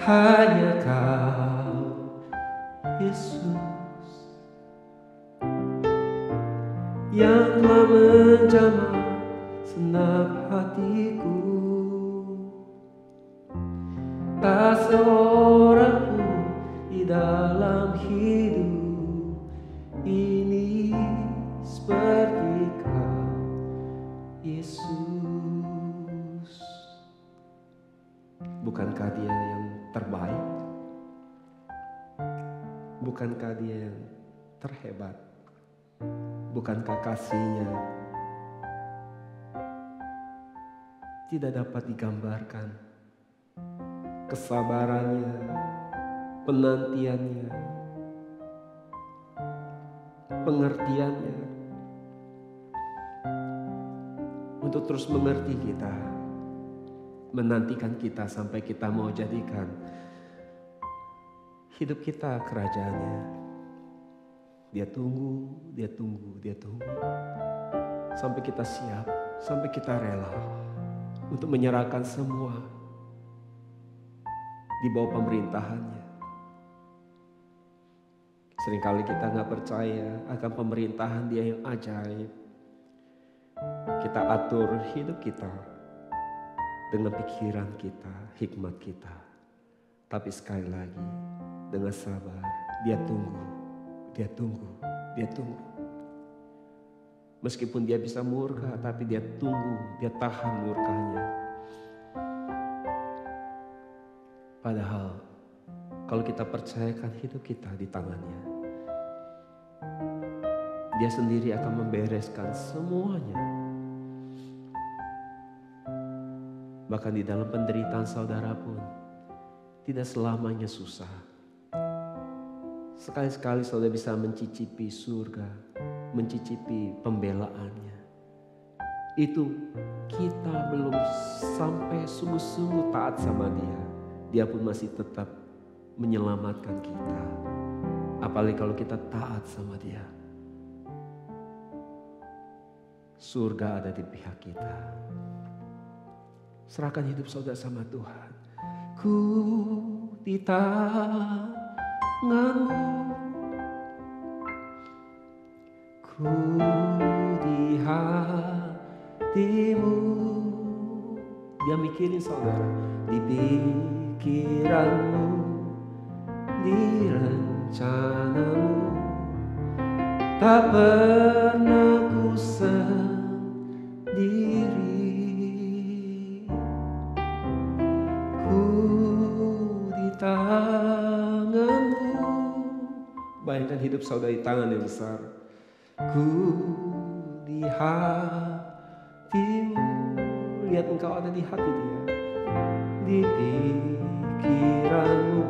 Hanya Kau, Yesus, yang telah menjamah senap hatiku. Tak seorang pun di dalam hidup ini seperti Kau, Yesus. Bukankah Dia yang terbaik? Bukankah Dia yang terhebat? Bukankah kasih-Nya tidak dapat digambarkan? Kesabarannya, penantiannya, pengertiannya untuk terus mengerti kita, menantikan kita sampai kita mau jadikan hidup kita kerajaannya. Dia tunggu, Dia tunggu, Dia tunggu sampai kita siap, sampai kita rela untuk menyerahkan semua di bawah pemerintahannya. Seringkali kita gak percaya akan pemerintahan Dia yang ajaib. Kita atur hidup kita dengan pikiran kita, hikmat kita. Tapi sekali lagi dengan sabar, Dia tunggu, Dia tunggu, Dia tunggu. Meskipun Dia bisa murka, tapi Dia tunggu, Dia tahan murkanya. Padahal kalau kita percayakan hidup kita di tangannya, Dia sendiri akan membereskan semuanya. Bahkan di dalam penderitaan saudara pun tidak selamanya susah. Sekali-sekali saudara bisa mencicipi surga, mencicipi pembelaannya. Itu kita belum sampai sungguh-sungguh taat sama Dia. Dia pun masih tetap menyelamatkan kita. Apalagi kalau kita taat sama Dia. Surga ada di pihak kita. Serahkan hidup saudara sama Tuhan. Ku di tangan-Mu, ku di hati-Mu. Dia mikirin saudara. Di pikiran-Mu, di rencana-Mu, tak pernah ku sendiri. Ku di tangan-Mu. Bayangkan hidup saudara di tangan yang besar. Ku di hati-Mu. Lihat engkau ada di hati Dia. Di pikiran-Mu,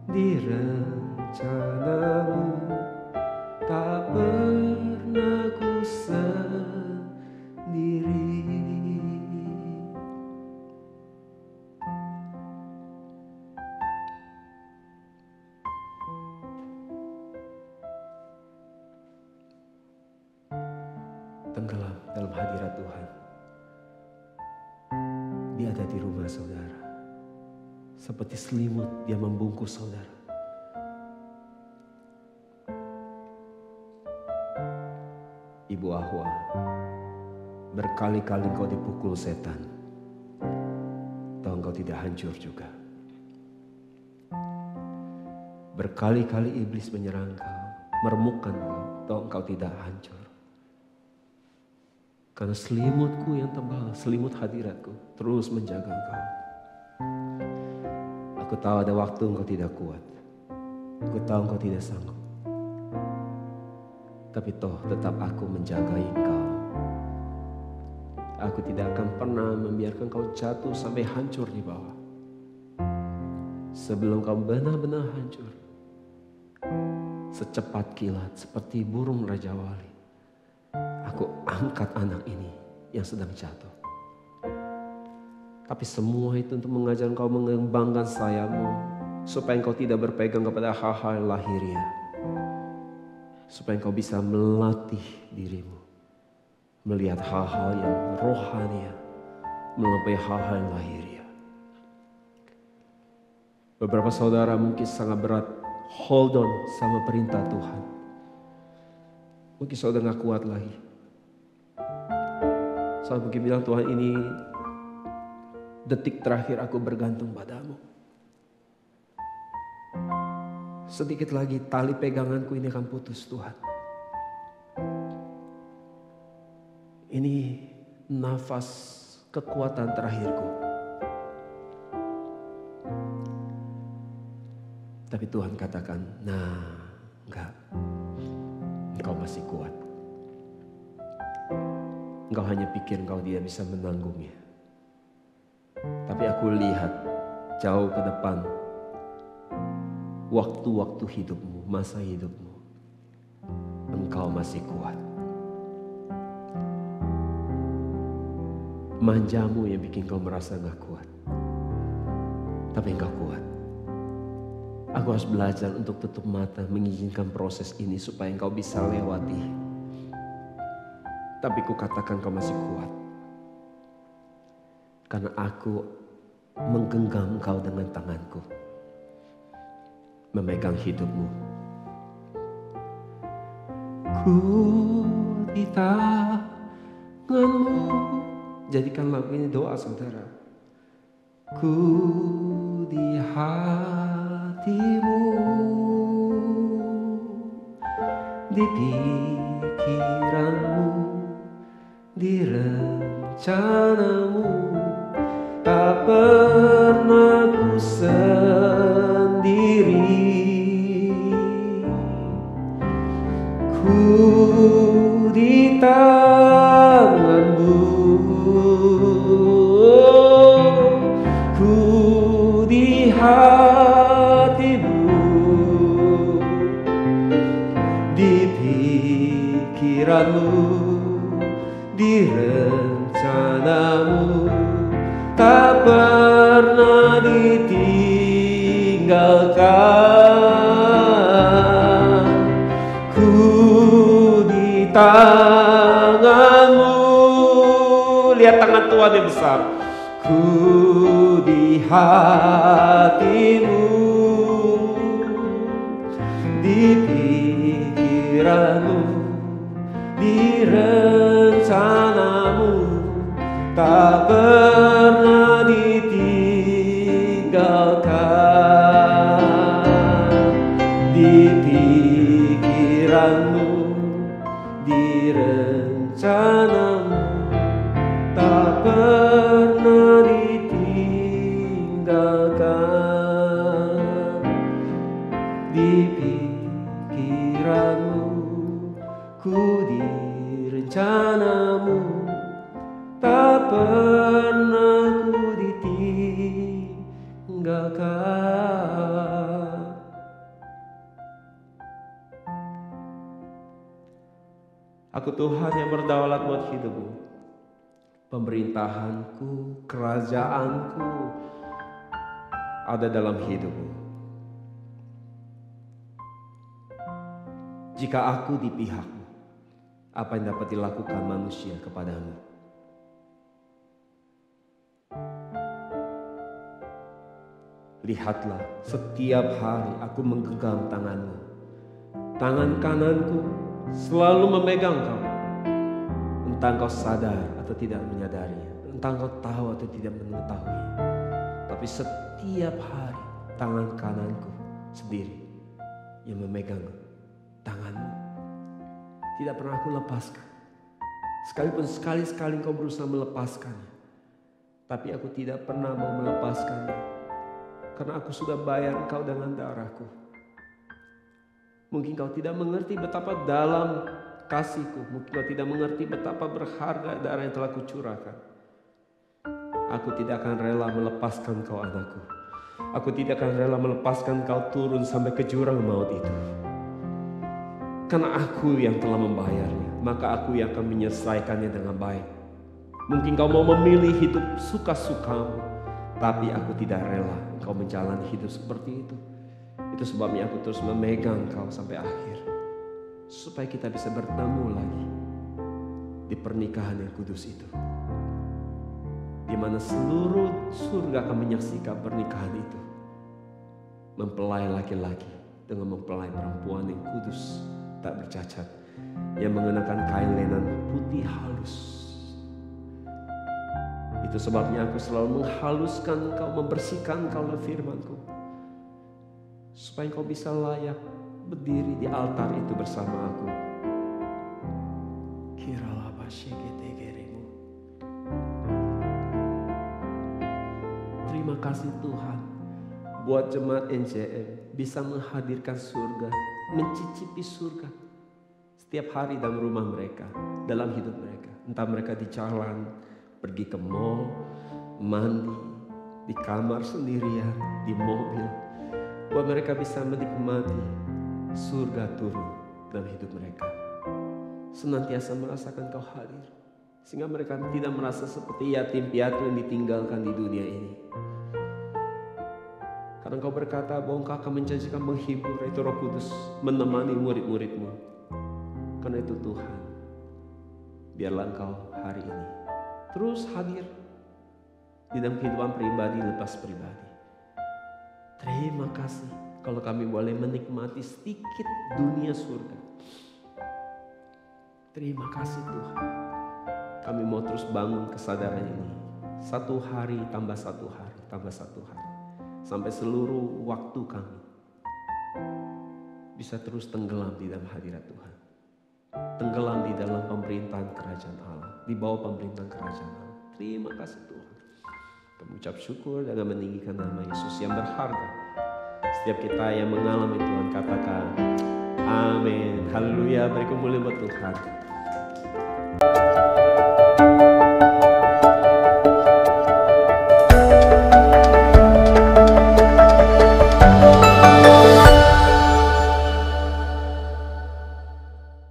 di rencana-Mu, tak pernah ku sendiri. Tenggelam dalam hadirat Tuhan. Dia ada di rumah saudara. Seperti selimut Dia membungkus saudara. Ibu Ahwa, berkali-kali kau dipukul setan. Tahu engkau tidak hancur juga. Berkali-kali iblis menyerang kau, meremukkan kau. Tahu engkau tidak hancur. Karena selimutku yang tebal, selimut hadiratku terus menjaga engkau. Aku tahu ada waktu engkau tidak kuat. Aku tahu engkau tidak sanggup. Tapi toh tetap aku menjagai engkau. Aku tidak akan pernah membiarkan kau jatuh sampai hancur di bawah. Sebelum kau benar-benar hancur. Secepat kilat seperti burung Raja Wali. Aku angkat anak ini yang sedang jatuh. Tapi semua itu untuk mengajar engkau mengembangkan sayapmu, supaya engkau tidak berpegang kepada hal-hal lahiriah, supaya engkau bisa melatih dirimu melihat hal-hal yang rohani, melampaui hal-hal yang lahiriah. Beberapa saudara mungkin sangat berat hold on sama perintah Tuhan. Mungkin saudara gak kuat lagi. Saudara mungkin bilang, Tuhan, ini detik terakhir aku bergantung padamu. Sedikit lagi tali peganganku ini akan putus, Tuhan. Ini nafas kekuatan terakhirku. Tapi Tuhan katakan, nah, enggak. Engkau masih kuat. Engkau hanya pikir engkau tidak bisa menanggungnya. Tapi aku lihat jauh ke depan, waktu-waktu hidupmu, masa hidupmu, engkau masih kuat. Manjamu yang bikin kau merasa gak kuat, tapi engkau kuat. Aku harus belajar untuk tutup mata, mengizinkan proses ini supaya engkau bisa lewati. Tapi ku katakan kau masih kuat, karena aku menggenggam engkau dengan tanganku, memegang hidupmu. Ku di tanganmu. Jadikan lagu ini doa, saudara. Ku di hatimu, di pikiranmu, di rencanamu. Tak pernah ku sendiri. Ku di tanganmu, ku di hatimu, di pikiranmu, di rencanamu. Tak pernah ditinggalkan. Ku di tanganmu. Lihat tangan Tuhan yang besar. Ku di hatimu, di pikiranmu, di rencanamu. Tak pernah ditinggalkan. Di pikiranmu, di rencanamu. Tak pernah ditinggalkan. Di pikiranmu, ku di rencanamu. Tak pernah ku ditinggalkan. Aku Tuhan yang berdaulat buat hidupmu. Pemerintahanku, kerajaanku ada dalam hidupmu. Jika aku di pihakmu, apa yang dapat dilakukan manusia kepadamu? Lihatlah, setiap hari aku menggenggam tanganmu. Tangan kananku selalu memegang kau. Entah kau sadar atau tidak menyadari, entah kau tahu atau tidak mengetahui. Tapi setiap hari tangan kananku sendiri yang memegang tanganmu. Tidak pernah aku lepaskan. Sekalipun sekali-sekali kau berusaha melepaskannya, tapi aku tidak pernah mau melepaskannya. Karena aku sudah bayar engkau dengan darahku. Mungkin kau tidak mengerti betapa dalam kasihku. Mungkin kau tidak mengerti betapa berharga darah yang telah kucurahkan. Aku tidak akan rela melepaskan kau, anakku. Aku tidak akan rela melepaskan kau turun sampai ke jurang maut itu. Karena aku yang telah membayarnya, maka aku yang akan menyelesaikannya dengan baik. Mungkin kau mau memilih hidup suka-sukamu, tapi aku tidak rela kau menjalani hidup seperti itu. Itu sebabnya aku terus memegang kau sampai akhir, supaya kita bisa bertemu lagi di pernikahan yang kudus itu, di mana seluruh surga akan menyaksikan pernikahan itu. Mempelai laki-laki dengan mempelai perempuan yang kudus, tak bercacat, yang mengenakan kain lenan putih halus. Itu sebabnya aku selalu menghaluskan kau, membersihkan kau oleh firman-Ku, supaya kau bisa layak berdiri di altar itu bersama aku. Terima kasih Tuhan buat jemaat NCM bisa menghadirkan surga, mencicipi surga setiap hari dalam rumah mereka, dalam hidup mereka. Entah mereka di jalan, pergi ke mall, mandi, di kamar sendirian, di mobil, buat mereka bisa menikmati surga turun dalam hidup mereka. Senantiasa merasakan kau hadir, sehingga mereka tidak merasa seperti yatim piatu yang ditinggalkan di dunia ini. Karena kau berkata bahwa kau akan menjanjikan menghibur, itu Roh Kudus menemani murid-muridmu. Karena itu Tuhan, biarlah engkau hari ini terus hadir di dalam kehidupan pribadi lepas pribadi. Terima kasih kalau kami boleh menikmati sedikit dunia surga. Terima kasih Tuhan. Kami mau terus bangun kesadaran ini. Satu hari tambah satu hari, tambah satu hari. Sampai seluruh waktu kami bisa terus tenggelam di dalam hadirat Tuhan. Tenggelam di dalam pemerintahan kerajaan Allah, di bawah pemerintahan kerajaan Allah. Terima kasih Tuhan. Kami ucap syukur dan meninggikan nama Yesus yang berharga. Setiap kita yang mengalami Tuhan, katakan amin. Haleluya, beri kemuliaan buat Tuhan.